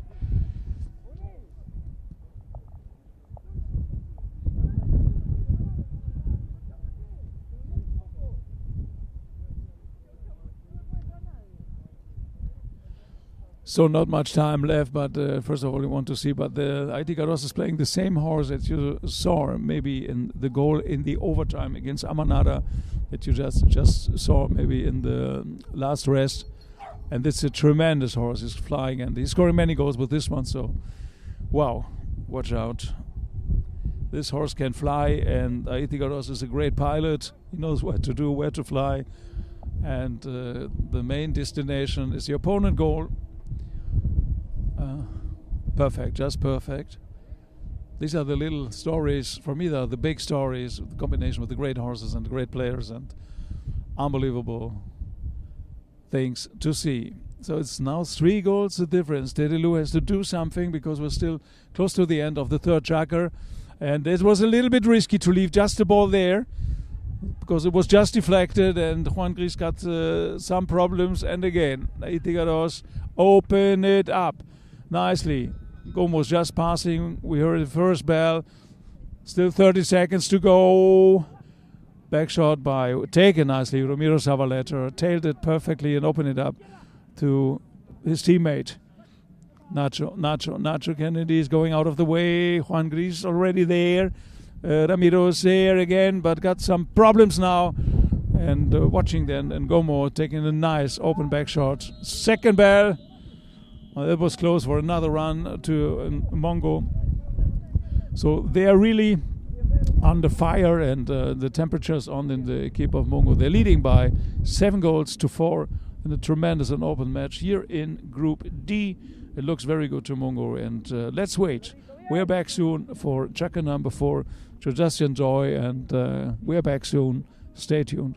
So not much time left, but first of all, we want to see. But Aitigaros is playing the same horse that you saw maybe in the goal in the overtime against Amanada that you just saw maybe in the last rest. And it's a tremendous horse. He's flying, and he's scoring many goals with this one. So, wow, watch out. This horse can fly, and Aitigaros is a great pilot. He knows what to do, where to fly. And the main destination is the opponent goal. Perfect, just perfect. These are the little stories. For me, they are the big stories, the combination with the great horses and the great players, and unbelievable things to see. So it's now 3 goals the difference. Tedelu has to do something because we're still close to the end of the third Chukker, And it was a little bit risky to leave just the ball there, because it was just deflected, and Juan Gris got some problems. And again, Itigados open it up nicely. Gomo's just passing. We heard the first bell. Still 30 seconds to go. Back shot taken nicely. Ramiro Zavaleta tailed it perfectly and opened it up to his teammate. Nacho Kennedy is going out of the way. Juan Gris already there. Ramiro's there again, but got some problems now. And watching then, and Gomo taking a nice open back shot. Second bell. Well, it was close for another run to Mongo. So they are really under fire, and the temperatures on in the equipe of Mongo. They're leading by 7-4 in a tremendous and open match here in Group D. It looks very good to Mongo, and let's wait. We're back soon for Chukker number 4. So just enjoy, and we're back soon. Stay tuned.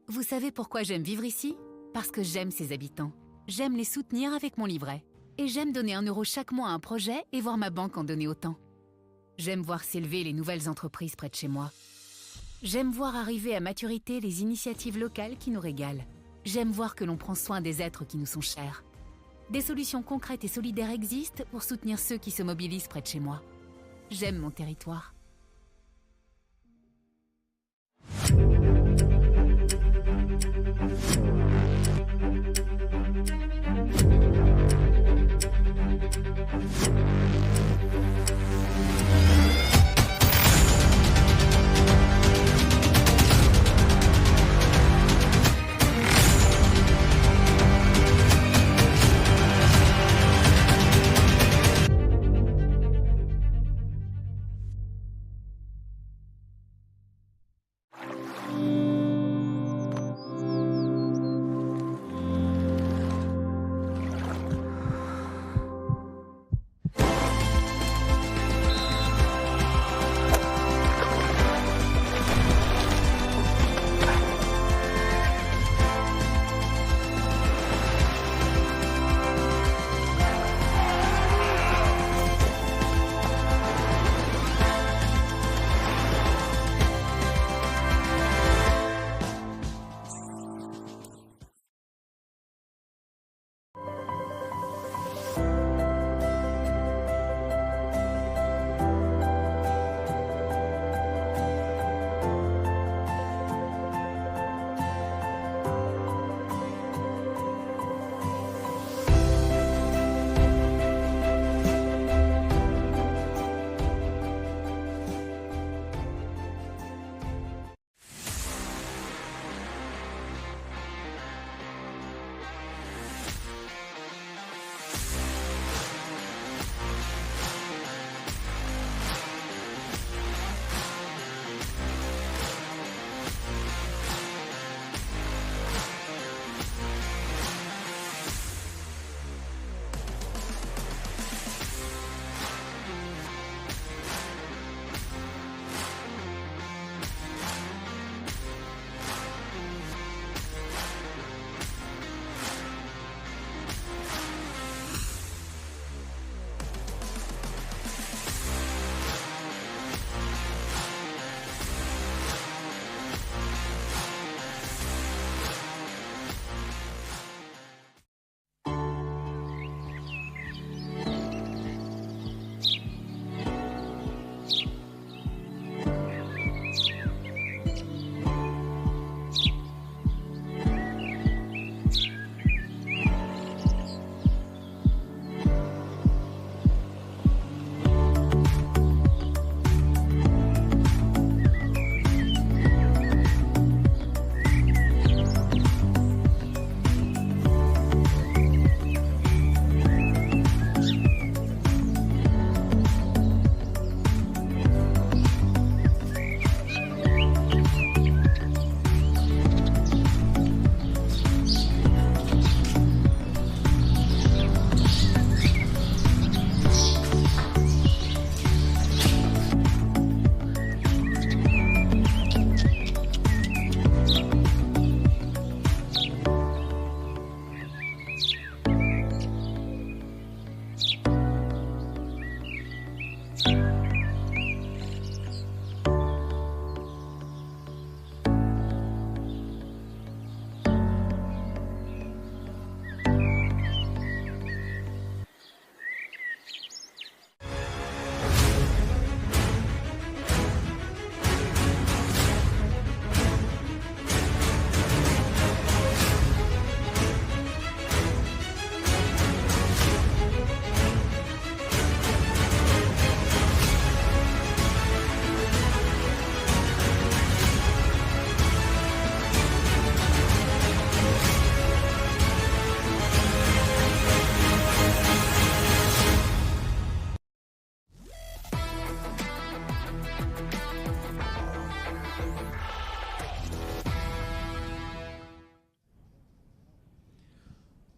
Vous savez pourquoi j'aime vivre ici? Parce que j'aime ses habitants. J'aime les soutenir avec mon livret. Et j'aime donner 1 euro chaque mois à un projet et voir ma banque en donner autant. J'aime voir s'élever les nouvelles entreprises près de chez moi. J'aime voir arriver à maturité les initiatives locales qui nous régalent. J'aime voir que l'on prend soin des êtres qui nous sont chers. Des solutions concrètes et solidaires existent pour soutenir ceux qui se mobilisent près de chez moi. J'aime mon territoire.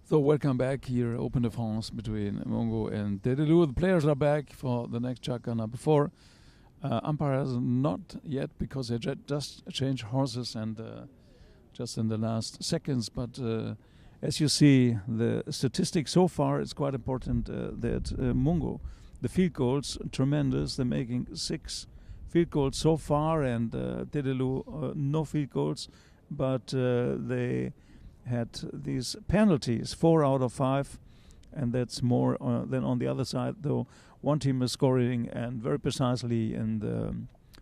So welcome back here, Open de France between Mungo and Dedelu. The players are back for the next Chukker number 4. Umpires not yet because they just changed horses and just in the last seconds. But as you see, the statistics so far is quite important that Mungo, the field goals, tremendous. They're making 6 field goals so far, and Dedelu no field goals, but they had these penalties, 4 out of 5, and that's more than on the other side, though one team is scoring and very precisely in the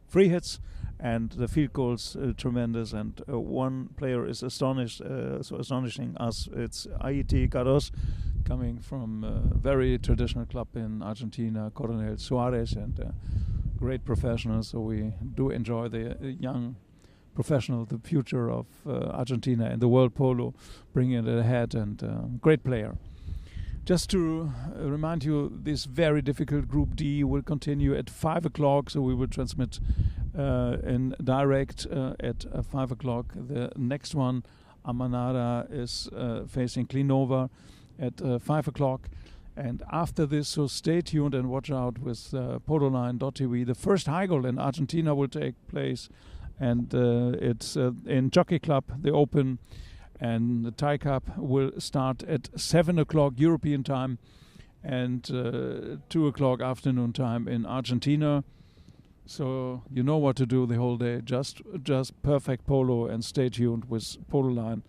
free hits, and the field goals tremendous, and one player is so astonishing us. It's Haiti Carros, coming from a very traditional club in Argentina, Coronel Suarez, and great professionals, so we do enjoy the young professional, the future of Argentina and the world polo, bringing it ahead, and great player. Just to remind you, this very difficult Group D will continue at 5 o'clock, so we will transmit in direct at 5 o'clock. The next one, Amanada, is facing Klinova at 5 o'clock. And after this, so stay tuned and watch out with pololine.tv. The first high goal in Argentina will take place, and it's in Jockey Club, the Open, and the Thai Cup will start at 7 o'clock European time and 2 o'clock afternoon time in Argentina. So you know what to do the whole day. Just perfect polo, and stay tuned with pololine.tv.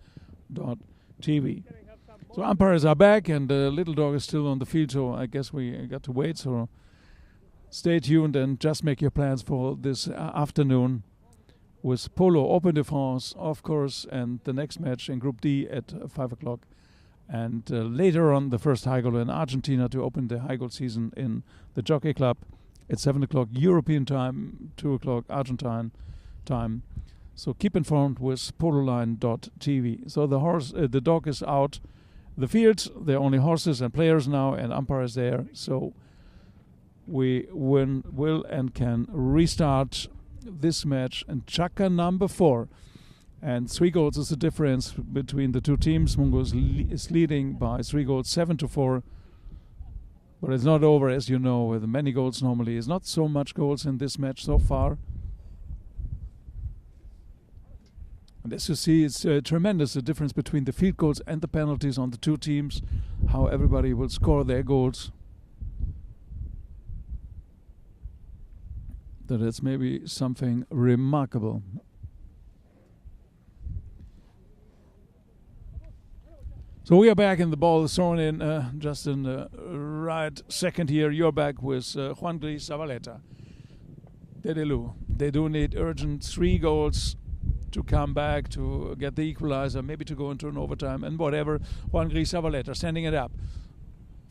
So umpires are back, and the little dog is still on the field, so I guess we got to wait. So stay tuned and just make your plans for this afternoon with Polo Open de France, of course, and the next match in Group D at 5 o'clock. And later on, the first high goal in Argentina to open the high goal season in the Jockey Club at 7 o'clock European time, 2 o'clock Argentine time. So keep informed with pololine.tv. So the dog is out the field. There are only horses and players now, and umpires there. So we will and can restart this match in Chukker number 4, and 3 goals is the difference between the two teams. Mungo is leading by 3 goals, 7-4, but it's not over, as you know, with many goals normally. It's not so much goals in this match so far, and as you see, it's tremendous, the difference between the field goals and the penalties on the two teams, how everybody will score their goals. That is maybe something remarkable. So we are back, and the ball is thrown in just in the right second here. You're back with Juan Gris Zavaleta. Dedelu. They do need urgent 3 goals to come back, to get the equalizer, maybe to go into an overtime and whatever. Juan Gris Zavaleta sending it up.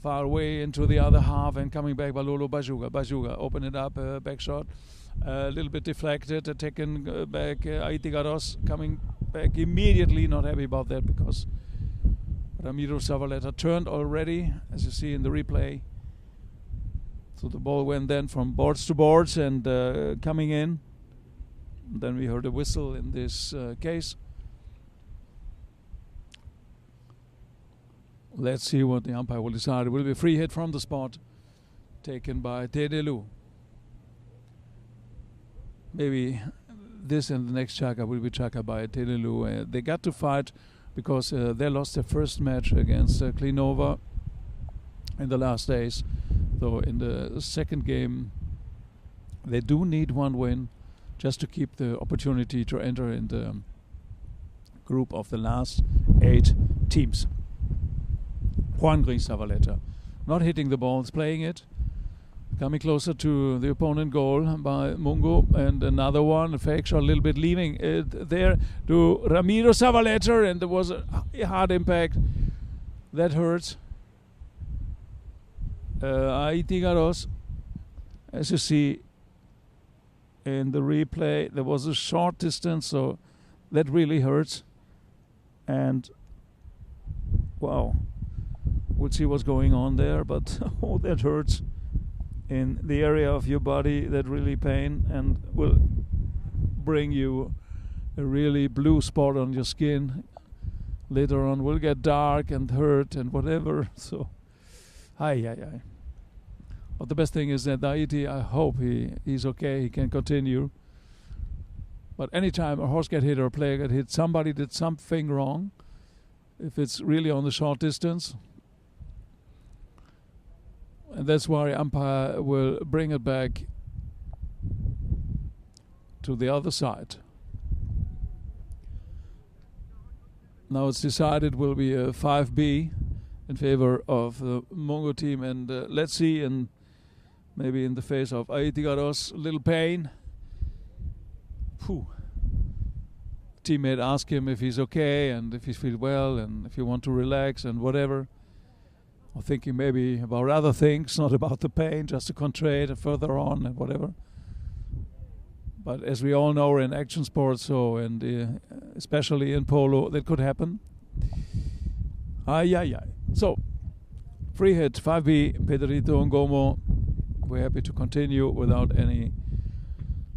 Far away into the other half and coming back by Lolo Bajuga. Bajuga open it up, back shot, a little bit deflected, taken back. Haiti Carros coming back immediately, not happy about that because Ramiro Zavaleta turned already, as you see in the replay. So the ball went then from boards to boards and coming in. Then we heard a whistle in this case. Let's see what the umpire will decide. It will be a free hit from the spot taken by Dedelu. Maybe this and the next Chukker will be Chukker by Dedelu. They got to fight because they lost their first match against Klinova in the last days. So in the second game, they do need 1 win just to keep the opportunity to enter in the group of the last 8 teams. Juan Gris Zavaleta not hitting the balls, playing it, coming closer to the opponent goal by Mungo, and another one, a fake shot, a little bit leaving it there to Ramiro Zavaleta, and there was a hard impact that hurts. Haiti Carros, as you see in the replay, there was a short distance, so that really hurts. And wow, we'll see what's going on there, but oh, that hurts in the area of your body, that really pain, and will bring you a really blue spot on your skin. later on will get dark and hurt and whatever. So, aye. But the best thing is that Haiti, I hope he's okay, he can continue. But anytime a horse get hit or a player get hit, somebody did something wrong. If it's really on the short distance. And that's why umpire will bring it back to the other side. Now it's decided will be a 5B in favor of the Mungo team. And let's see, and maybe in the face of Haiti Garos, a little pain. Phew. Teammate asked him if he's okay and if he feels well and if he want to relax and whatever. Or thinking maybe about other things, not about the pain, just to concentrate and further on and whatever. But as we all know, we're in action sports, so and especially in polo, that could happen. So, free hit, 5B, Pedrito and Gomo. We're happy to continue without any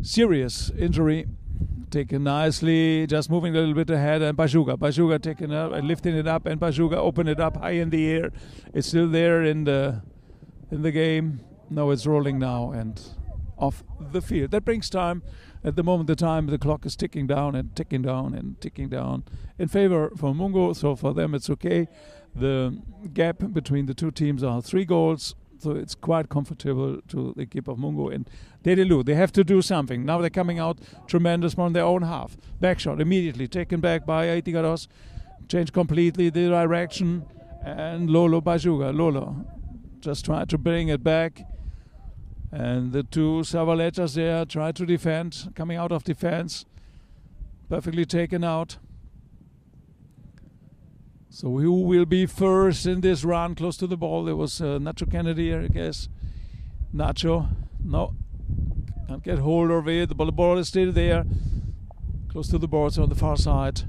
serious injury. Taken nicely, just moving a little bit ahead, and Bajuga taking up and lifting it up, and Bajuga open it up high in the air. It's still there in the game. No, it's rolling now and off the field. That brings time. At the moment, the clock is ticking down and ticking down and ticking down in favor for Mungo. So for them, it's okay. The gap between the two teams are 3 goals. So it's quite comfortable to the keeper of Mungo and Dedelu. They have to do something. Now they're coming out tremendous from their own half. Back shot immediately taken back by Haiti Garos. Change completely the direction. And Lolo Bajuga. Lolo just tried to bring it back. And the two Savaletas there try to defend. Coming out of defense. Perfectly taken out. So who will be first in this run close to the ball? There was Nacho Kennedy, I guess. Nacho, no, can't get hold of it. The ball is still there. Close to the boards on the far side.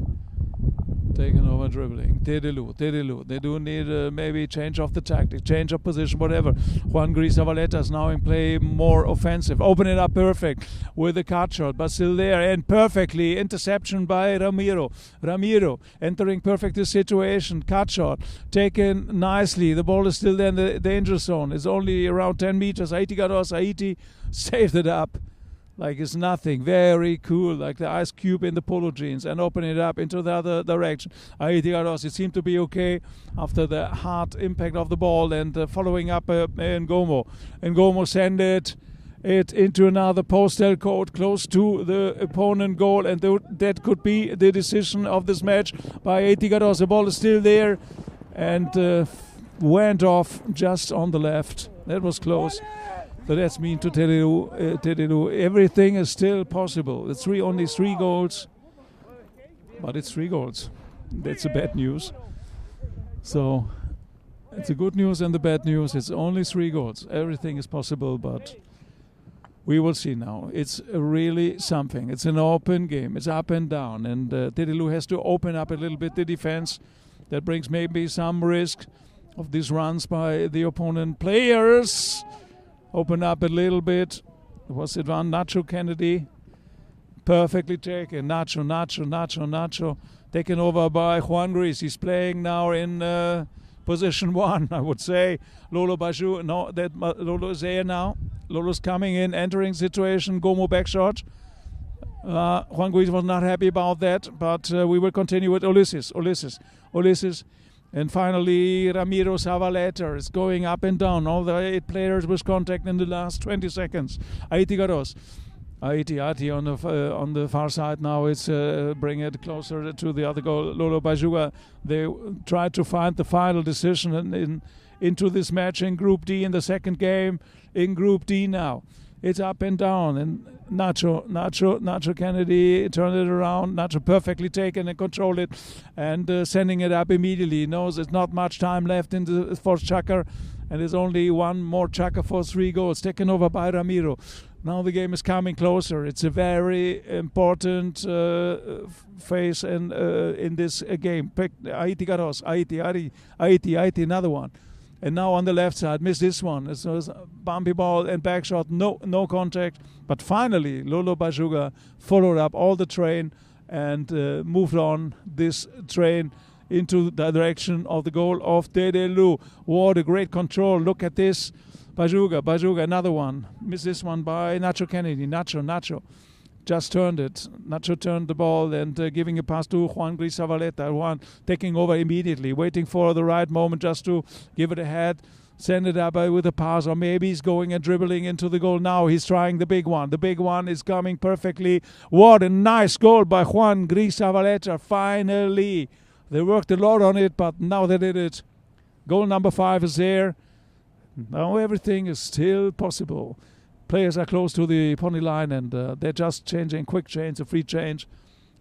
Taken over dribbling. Dedelu. They do need maybe change of the tactic, change of position, whatever. Juan Gris Zavaleta is now in play, more offensive. Open it up perfect with a cut shot, but still there and perfectly. Interception by Ramiro. Ramiro entering perfect the situation. Cut shot taken nicely. The ball is still there in the danger zone. It's only around 10 meters. Haiti Garos. Haiti saved it up. Like it's nothing, very cool, like the ice cube in the polo jeans, and open it up into the other direction. Haiti Garos, it seemed to be okay after the hard impact of the ball, and following up Ngomo. Ngomo send it into another postal code close to the opponent goal, and that could be the decision of this match by Haiti Garos. The ball is still there, and went off just on the left. That was close. So that's mean to Teredu. Everything is still possible. It's only 3 goals, but it's 3 goals. That's the bad news. So it's the good news and the bad news. It's only 3 goals. Everything is possible, but we will see now. It's really something. It's an open game. It's up and down, and Teredu has to open up a little bit the defense. That brings maybe some risk of these runs by the opponent players. Open up a little bit. Was it one? Nacho Kennedy. Perfectly taken. Nacho. Taken over by Juan Gris. He's playing now in position 1, I would say. Lolo Baju. No, that Lolo is there now. Lolo's coming in, entering situation. Gomo back shot. Juan Gris was not happy about that, but we will continue with Ulysses. And finally, Ramiro Zavaleta is going up and down. All the 8 players with contact in the last 20 seconds. Haiti Garos. Haiti on the far side now. It's bring it closer to the other goal. Lolo Bajuga. They try to find the final decision into this match in Group D in the second game. In Group D now. It's up and down, and Nacho Kennedy turned it around. Nacho perfectly taken and controlled it, and sending it up immediately. He knows there's not much time left for Chukker, and there's only one more Chukker for 3 goals. Taken over by Ramiro. Now the game is coming closer. It's a very important phase in this game. Haiti Garos, Haiti, another one. And now on the left side, missed this one. It was a bumpy ball and back shot, no contact. But finally, Lolo Bajuga followed up all the train and moved on this train into the direction of the goal of Dedelu. What a great control. Look at this. Bajuga, another one. Miss this one by Nacho Kennedy. Nacho. Just turned it. Nacho turned the ball and giving a pass to Juan Gris Zavaleta. Juan taking over immediately, waiting for the right moment just to give it ahead. Send it up with a pass, or maybe he's going and dribbling into the goal now. He's trying the big one. The big one is coming perfectly. What a nice goal by Juan Gris Zavaleta. Finally. They worked a lot on it, but now they did it. Goal number 5 is there. Now everything is still possible. Players are close to the penalty line, and they're just changing, quick change, a free change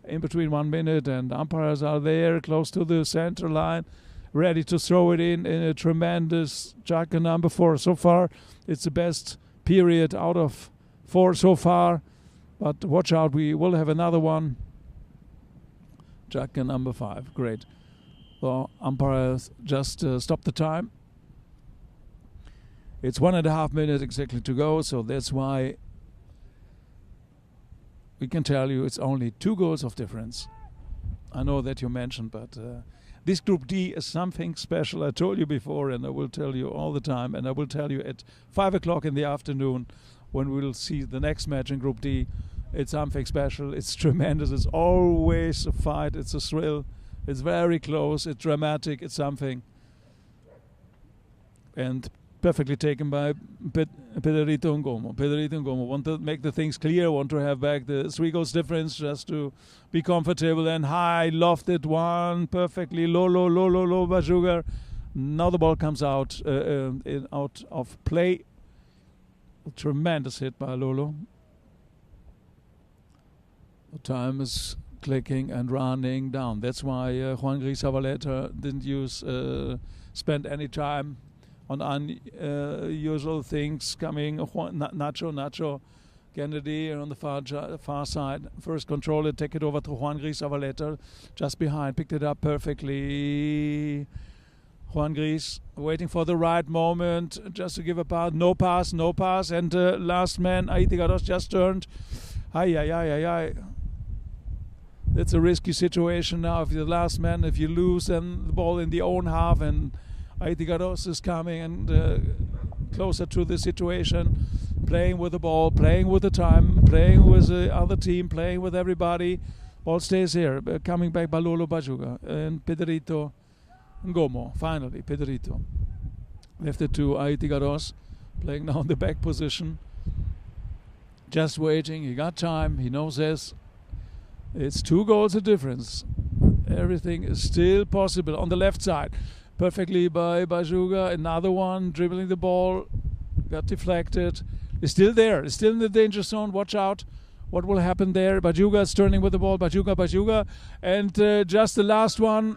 in between 1 minute, and umpires are there close to the center line, ready to throw it in a tremendous Chukker number 4. So far, it's the best period out of 4 so far, but watch out, we will have another one. Chukker number 5, great. The umpires just stopped the time. It's 1.5 minutes exactly to go, so that's why we can tell you it's only 2 goals of difference. I know that you mentioned, but this Group D is something special. I told you before, and I will tell you all the time, and I will tell you at 5 o'clock in the afternoon when we'll see the next match in Group D. It's something special. It's tremendous. It's always a fight. It's a thrill. It's very close. It's dramatic. It's something. And perfectly taken by Pedrito Ngomo. Want to make the things clear, want to have back the 3 goals difference just to be comfortable, and high lofted one perfectly. Low Bajuga. Now the ball comes out out of play. A tremendous hit by Lolo. The time is clicking and running down. That's why Juan Gris Zavaleta didn't spend any time on unusual things coming. Nacho Kennedy on the far side. First control it, take it over to Juan Gris Zavaleta. Just behind, picked it up perfectly. Juan Gris waiting for the right moment just to give a pass. No pass. And last man, Aitigados, just turned. Ay. That's a risky situation now. If you're the last man, if you lose, then the ball in the own half, and Aitigados is coming and closer to the situation, playing with the ball, playing with the time, playing with the other team, playing with everybody. Ball stays here, coming back by Lolo Bajuga and Pedrito Ngomo. Finally, Pedrito left it to Aitigados, playing now in the back position. Just waiting, he got time, he knows this. It's 2 goals a difference. Everything is still possible on the left side. Perfectly by Bajuga, another one dribbling the ball, got deflected. It's still there, it's still in the danger zone. Watch out what will happen there. Bajuga is turning with the ball. Bajuga, and just the last one.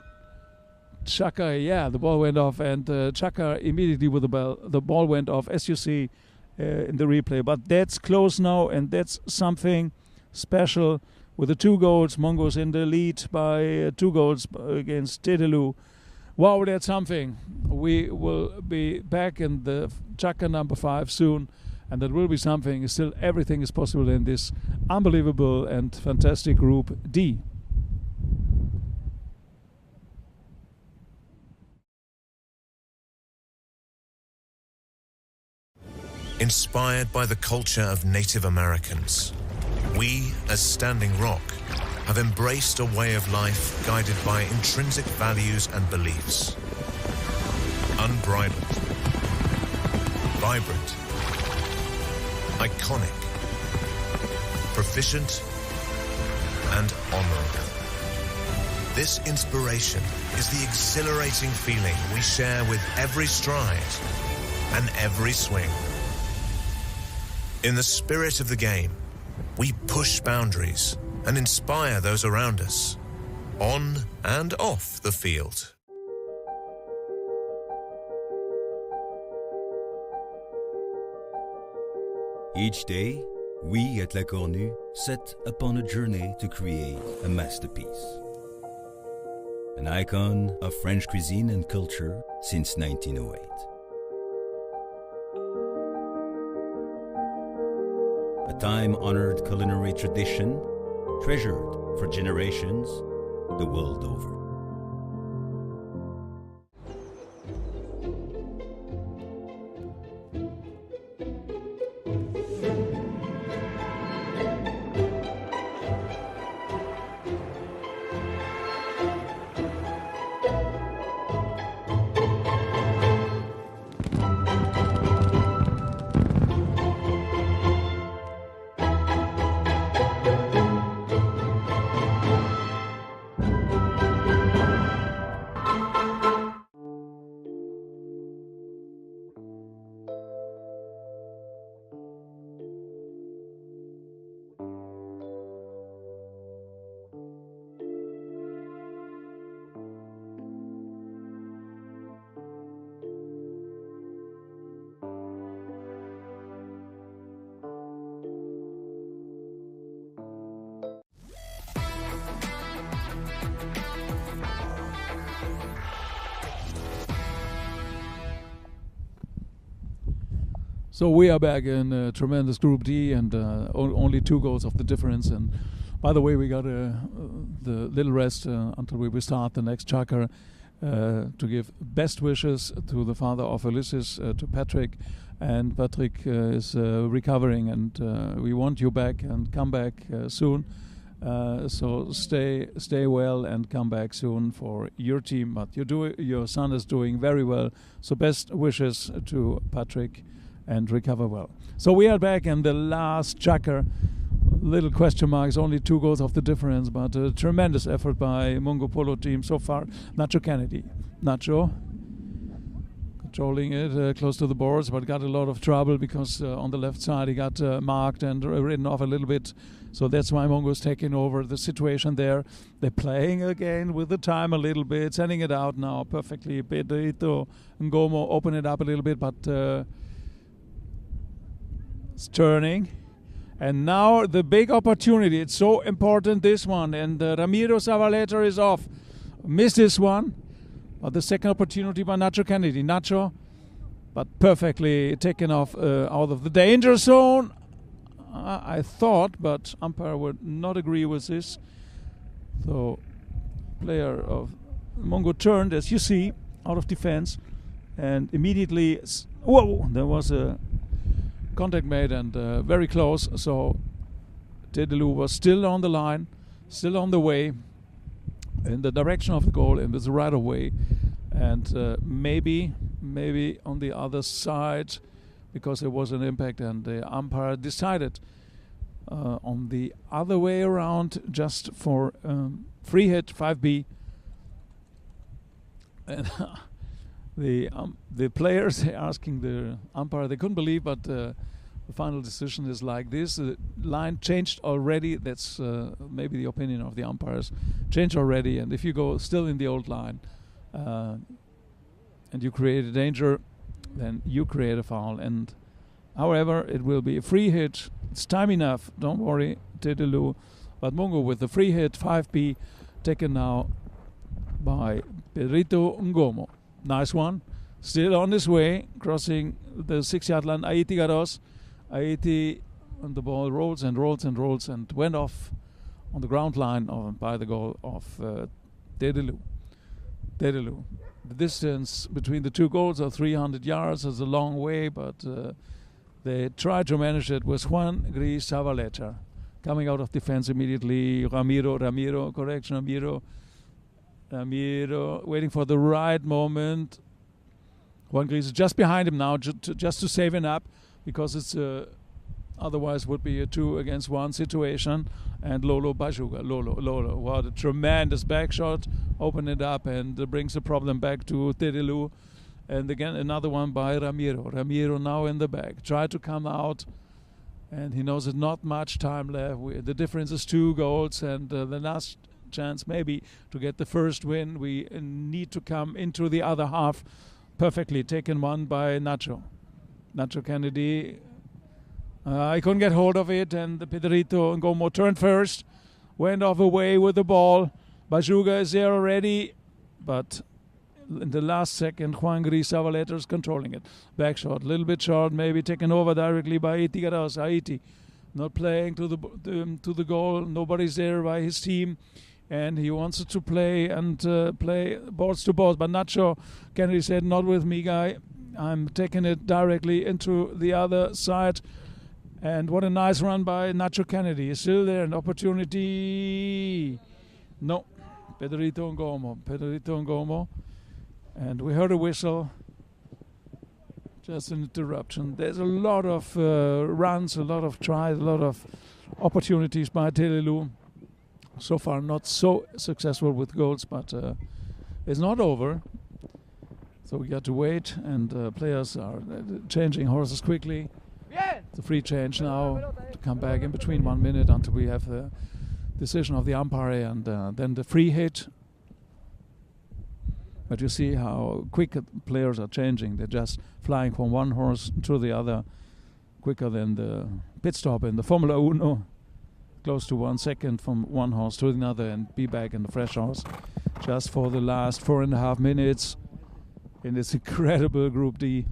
Chukker, the ball went off, and Chukker immediately with the ball. The ball went off, as you see in the replay. But that's close now, and that's something special. With the 2 goals, Mongo's in the lead by 2 goals against Dedelu. Wow, that's something. We will be back in the Chukker number 5 soon, and that will be something. Still, everything is possible in this unbelievable and fantastic Group D. Inspired by the culture of Native Americans, we, as Standing Rock, have embraced a way of life guided by intrinsic values and beliefs. Unbridled, vibrant, iconic, proficient, and honorable. This inspiration is the exhilarating feeling we share with every stride and every swing. In the spirit of the game, we push boundaries and inspire those around us, on and off the field. Each day, we at La Cornue set upon a journey to create a masterpiece. An icon of French cuisine and culture since 1908. A time-honored culinary tradition treasured for generations the world over. So we are back in a tremendous Group D, and only 2 goals of the difference. And by the way, we got the little rest until we will start the next Chukker, to give best wishes to the father of Ulysses, to Patrick. And Patrick is recovering, and we want you back and come back soon. So stay well and come back soon for your team. But your son is doing very well. So best wishes to Patrick and recover well. So we are back in the last Chukker. Little question marks, only 2 goals of the difference, but a tremendous effort by Mungo Polo team so far. Nacho Kennedy. Nacho controlling it close to the boards, but got a lot of trouble because on the left side he got marked and ridden off a little bit. So that's why Mungo's taking over the situation there. They're playing again with the time a little bit, sending it out now perfectly. Pedrito Ngomo open it up a little bit, but it's turning. And now the big opportunity. It's so important, this one. And Ramiro Zavaleta is off. Missed this one. But the second opportunity by Nacho Kennedy. Nacho, but perfectly taken off out of the danger zone. I thought, but umpire would not agree with this. So player of Mungo turned, as you see, out of defense. And immediately, whoa, there was a contact made and very close. So Tedelou was still on the line, still on the way in the direction of the goal, and was right away. And maybe on the other side, because there was an impact, and the umpire decided on the other way around, just for free hit 5B. And the players asking the umpire, they couldn't believe, but the final decision is like this. The line changed already. That's maybe the opinion of the umpires. Changed already, and if you go still in the old line and you create a danger, then you create a foul. And however, it will be a free hit. It's time enough. Don't worry, Tedelou. But Mungo with the free hit 5B, taken now by Pedrito Ngomo. Nice one. Still on his way, crossing the 6-yard line. Aiti Garos. Aiti, and the ball rolls and rolls and rolls and went off on the ground line by the goal of Tedelou. Tedelou. The distance between the 2 goals are 300 yards. It's a long way, but they tried to manage it with Juan Gris Zavaleta. Coming out of defense immediately. Ramiro, waiting for the right moment. Juan Gris is just behind him now, just to save him up, because it's otherwise would be a 2-against-1 situation. And Lolo Bajuga. Lolo, what a tremendous back shot. Open it up and brings the problem back to Tedelou. And again, another one by Ramiro. Ramiro now in the back. Try to come out. And he knows there's not much time left. The difference is 2 goals. And the last chance maybe to get the first win. We need to come into the other half. Perfectly taken one by Nacho. Nacho Kennedy. I couldn't get hold of it, and the Pedrito Ngomo turned first, went off away with the ball. Bajuga is there already, but in the last second, Juan Gris Zavaleta is controlling it. Back shot, a little bit short, maybe taken over directly by Aiti Garos. Aiti not playing to the goal. Nobody's there by his team, and he wants to play and play balls to balls. But Nacho Kennedy said, "Not with me, guy. I'm taking it directly into the other side." And what a nice run by Nacho Kennedy. He's still there, an opportunity. No, Pedrito Ngomo. And we heard a whistle. Just an interruption. There's a lot of runs, a lot of tries, a lot of opportunities by Tedelou. So far not so successful with goals, but it's not over. So we got to wait, and players are changing horses quickly. The free change now to come back in between 1 minute until we have the decision of the umpire, and then the free hit. But you see how quick players are changing. They're just flying from one horse to the other quicker than the pit stop in the Formula Uno. Close to 1 second from one horse to another and be back in the fresh horse. Just for the last 4.5 minutes in this incredible Group D.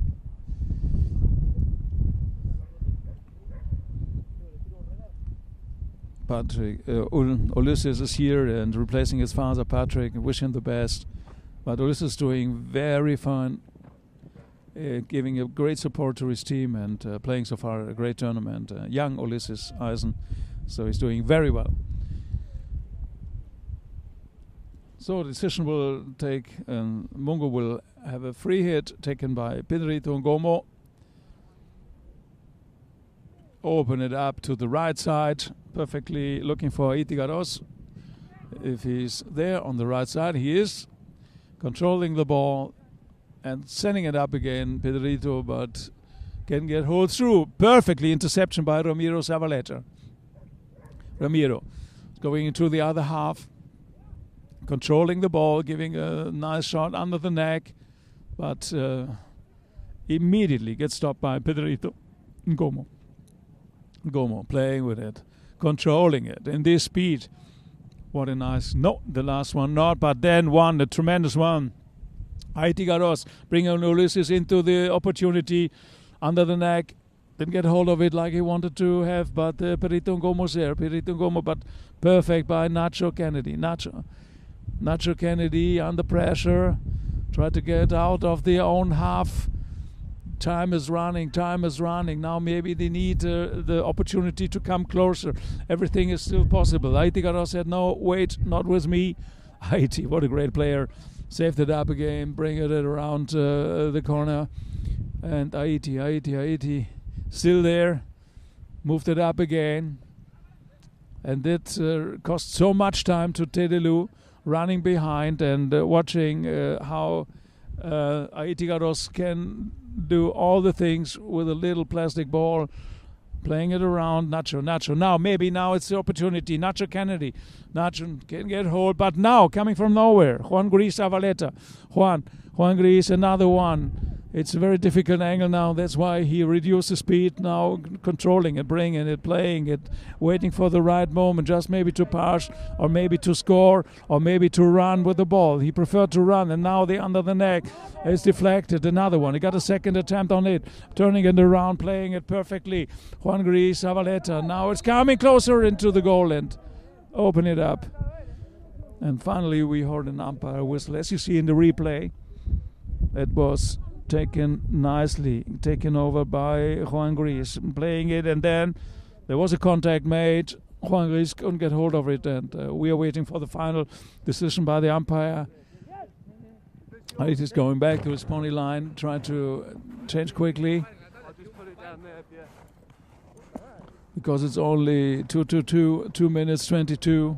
Patrick, Ulysses is here and replacing his father Patrick. Wish him the best. But Ulysses is doing very fine, giving a great support to his team and playing so far a great tournament. Young Ulysses Eisen, so he's doing very well. So the decision will take, Mungo will have a free hit taken by Pedrito Ngomo. Open it up to the right side, perfectly looking for Itigaros. If he's there on the right side, he is controlling the ball and sending it up again, Pedrito, but can get hold through. Perfectly interception by Ramiro Zavaleta. Ramiro going into the other half, controlling the ball, giving a nice shot under the neck, but immediately gets stopped by Pedrito Ngomo. Ngomo playing with it, controlling it in this speed. What a nice, no, the last one not, but then one, a tremendous one. Aitigaros bringing Ulysses into the opportunity under the neck. Didn't get hold of it like he wanted to have, but Pedrito Ngomo's there. Pedrito Ngomo, but perfect by Nacho Kennedy. Nacho Kennedy under pressure. Tried to get out of their own half. Time is running. Now maybe they need the opportunity to come closer. Everything is still possible. Aitigaros said, no, wait, not with me. Aiti, what a great player. Saved it up again, bringing it around the corner. And Aiti, still there. Moved it up again. And it cost so much time to Tedelu, running behind and watching how Aitigaros can do all the things with a little plastic ball, playing it around. Nacho. Now it's the opportunity. Nacho Kennedy. Nacho can get hold, but now coming from nowhere, Juan Gris Zavaleta. Juan Gris, another one. It's a very difficult angle now. That's why he reduced the speed now, controlling it, bringing it, playing it, waiting for the right moment, just maybe to pass or maybe to score or maybe to run with the ball. He preferred to run, and now the under the neck is deflected. Another one. He got a second attempt on it, turning it around, playing it perfectly. Juan Gris Zavaleta. Now it's coming closer into the goal and open it up. And finally we heard an umpire whistle. As you see in the replay, it was taken nicely, taken over by Juan Gris, playing it, and then there was a contact made. Juan Gris couldn't get hold of it, and we are waiting for the final decision by the umpire. It is going back to his pony line, trying to change quickly, because it's only 2:22, 2 minutes 22.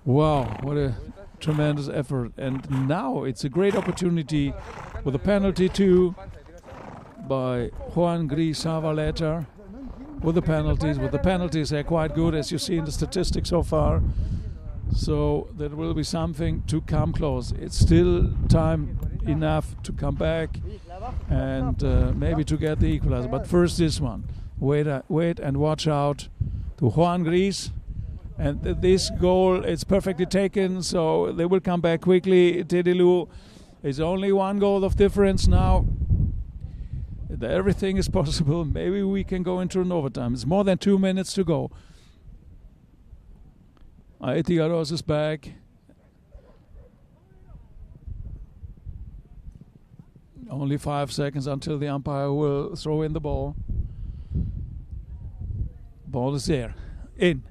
Wow, what a tremendous effort. And now it's a great opportunity with a penalty too by Juan Gris Zavaleta. With the penalties they're quite good, as you see in the statistics so far. So there will be something to come close. It's still time enough to come back and maybe to get the equalizer. But first this one. Wait and watch out to Juan Gris. And this goal, it's perfectly taken, so they will come back quickly. Tedelu is only one goal of difference now. Everything is possible. Maybe we can go into an overtime. It's more than 2 minutes to go. Aitigaros is back. Only 5 seconds until the umpire will throw in the ball. Ball is there. In.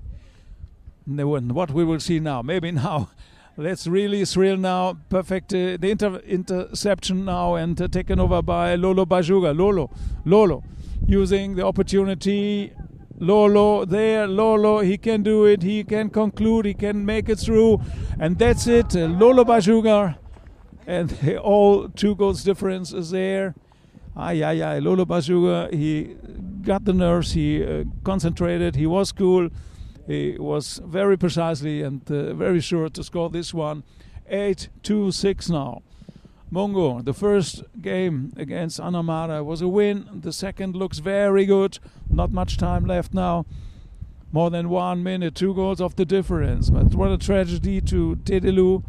What we will see now. Maybe now. Let's really thrill now. Perfect. The interception now and taken over by Lolo Bajuga. Lolo. Using the opportunity. Lolo there. Lolo. He can do it. He can conclude. He can make it through. And that's it. Lolo Bajuga. And all 2 goals difference is there. Lolo Bajuga. He got the nerves. He concentrated. He was cool. He was very precisely and very sure to score this one. 8-2-6 now. Mungo, the first game against Anamara was a win. The second looks very good. Not much time left now. More than 1 minute, 2 goals of the difference. But what a tragedy to Tedelu.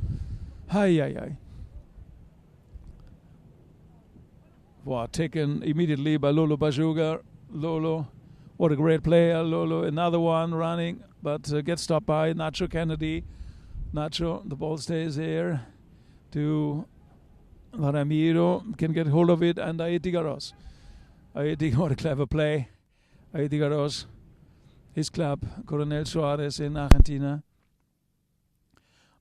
Taken immediately by Lolo Bajuga. Lolo What a great player, Lolo. Another one running, but gets stopped by Nacho Kennedy. Nacho, the ball stays there to Ramiro, can get hold of it, and Aeti Garros. Aeti, what a clever play. Aeti Garros, his club, Coronel Suarez in Argentina.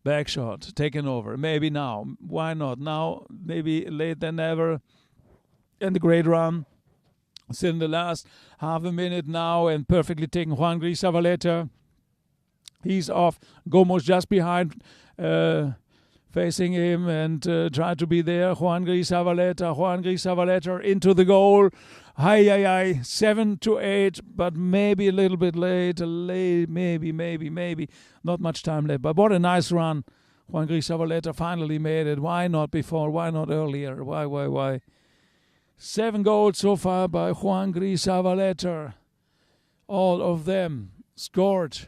Back shot, taken over. Maybe now. Why not? Now, maybe late than never. And the great run. Still in the last half a minute now, and perfectly taken Juan Gris Zavaleta. He's off. Gomo's just behind, facing him and try to be there. Juan Gris Zavaleta into the goal. 7-8, but maybe a little bit late. Maybe. Not much time left. But what a nice run. Juan Gris Zavaleta finally made it. Why not before? Why not earlier? Why? 7 goals so far by Juan Gris Zavaleta. All of them scored.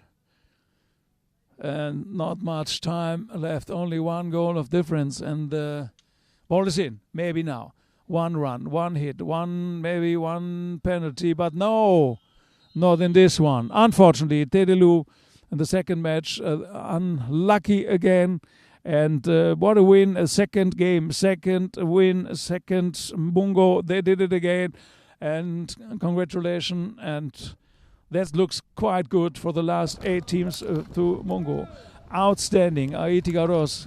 And not much time left. Only 1 goal of difference. And the ball is in. Maybe now. 1 run, 1 hit, maybe one penalty. But no, not in this one. Unfortunately, Tedelou in the second match, unlucky again. And what a win, a second game, second win, second Mungo. They did it again. And congratulations. And that looks quite good for the last 8 teams to Mungo. Outstanding. Aeti Garros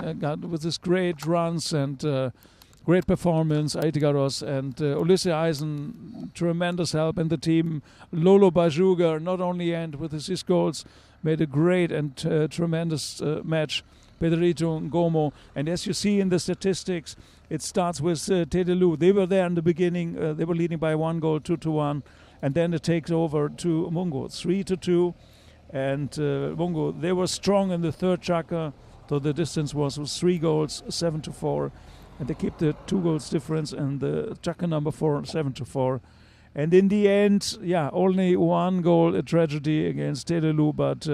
with his great runs and great performance. Aeti Garros and Ulisse Eisen, tremendous help in the team. Lolo Bajuga, not only end with his goals, made a great and tremendous match. Pedrito Ngomo, and as you see in the statistics, it starts with Tedelou. They were there in the beginning. They were leading by 1 goal, 2-1, and then it takes over to Mungo, 3-2, and Mungo, they were strong in the third Chukker, so the distance was 3 goals, 7-4, and they keep the 2 goals difference, and the Chukker number 4, 7-4. And in the end, only 1 goal, a tragedy against Tedelou, but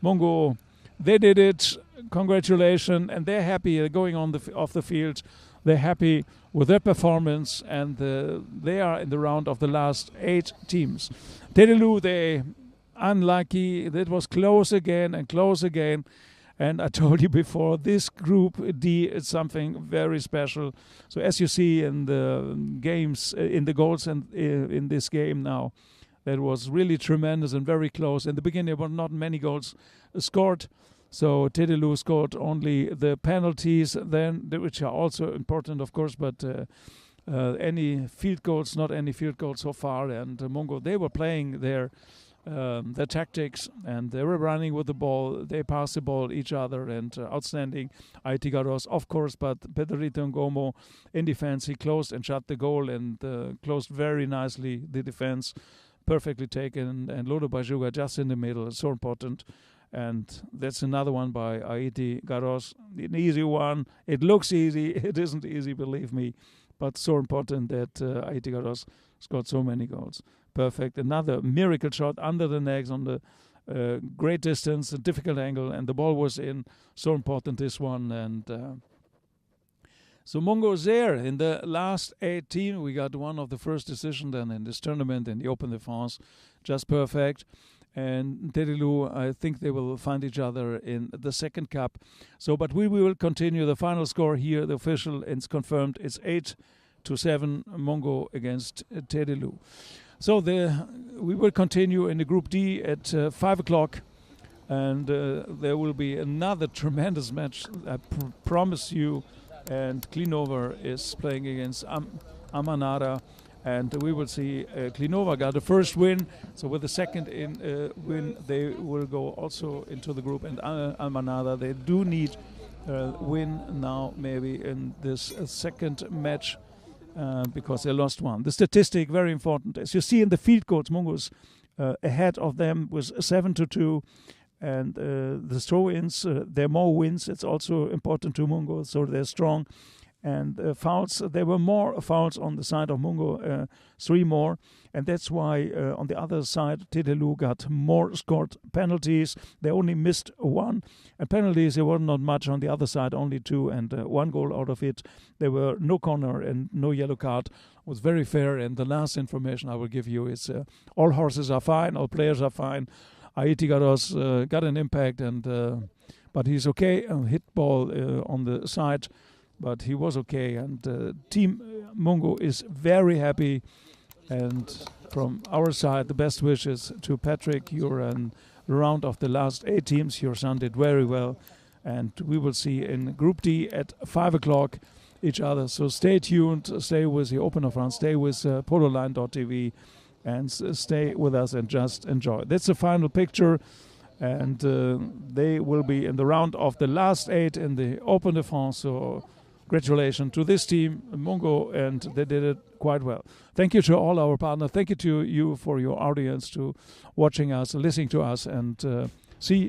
Mungo, they did it. Congratulations, and they're happy going on off the field. They're happy with their performance, and they are in the round of the last 8 teams. Tedelou, they unlucky. That was close again. And I told you before, this Group D is something very special. So as you see in the games, in the goals and in this game now, that was really tremendous and very close. In the beginning, there were not many goals scored. So Tedelou scored only the penalties, then which are also important, of course, but any field goals, not any field goals so far. And Mungo, they were playing their tactics, and they were running with the ball. They passed the ball each other, and outstanding. Aeti Garros, of course, but Pedrito Ngomo in defense, he closed and shut the goal and closed very nicely the defense, perfectly taken. And Lolo Bajuga just in the middle, it's so important. And that's another one by Aeti Garros, an easy one. It looks easy. It isn't easy, believe me, but so important that Aeti Garros scored so many goals. Perfect. Another miracle shot under the legs on the great distance, a difficult angle, and the ball was in. So important, this one. And so Mungo is there in the last 18. We got one of the first decisions then in this tournament in the Open de France. Just perfect. And Tedelou, I think they will find each other in the second cup. So, but we will continue. The final score here, the official, it's confirmed. It's 8-7 Mungo against Tedelou. So we will continue in the Group D at 5 o'clock. And there will be another tremendous match, I promise you. And Klinova is playing against Amanada. And we will see Klinova got the first win. So with the second win, they will go also into the group. And Almanada, they do need a win now, maybe in this second match, because they lost one. The statistic, very important. As you see in the field goals, Mungo's ahead of them was 7-2. And the throw-ins, there are more wins. It's also important to Mungo, so they're strong. And fouls, there were more fouls on the side of Mungo, 3 more. And that's why on the other side, Tetelu got more scored penalties. They only missed 1. And penalties, there were not much on the other side, only 2. And 1 goal out of it. There were no corner and no yellow card. It was very fair. And the last information I will give you is all horses are fine, all players are fine. Aitigaros got an impact, and but he's okay. Hit ball on the side. But he was okay, and Team Mungo is very happy. And from our side, the best wishes to Patrick. You're in the round of the last 8 teams. Your son did very well. And we will see in Group D at 5 o'clock each other. So stay tuned, stay with the Open of France, stay with pololine.tv, and stay with us and just enjoy. That's the final picture. And they will be in the round of the last 8 in the Open de France. So congratulations to this team, Mungo, and they did it quite well. Thank you to all our partners. Thank you to you for your audience, to watching us, listening to us, and see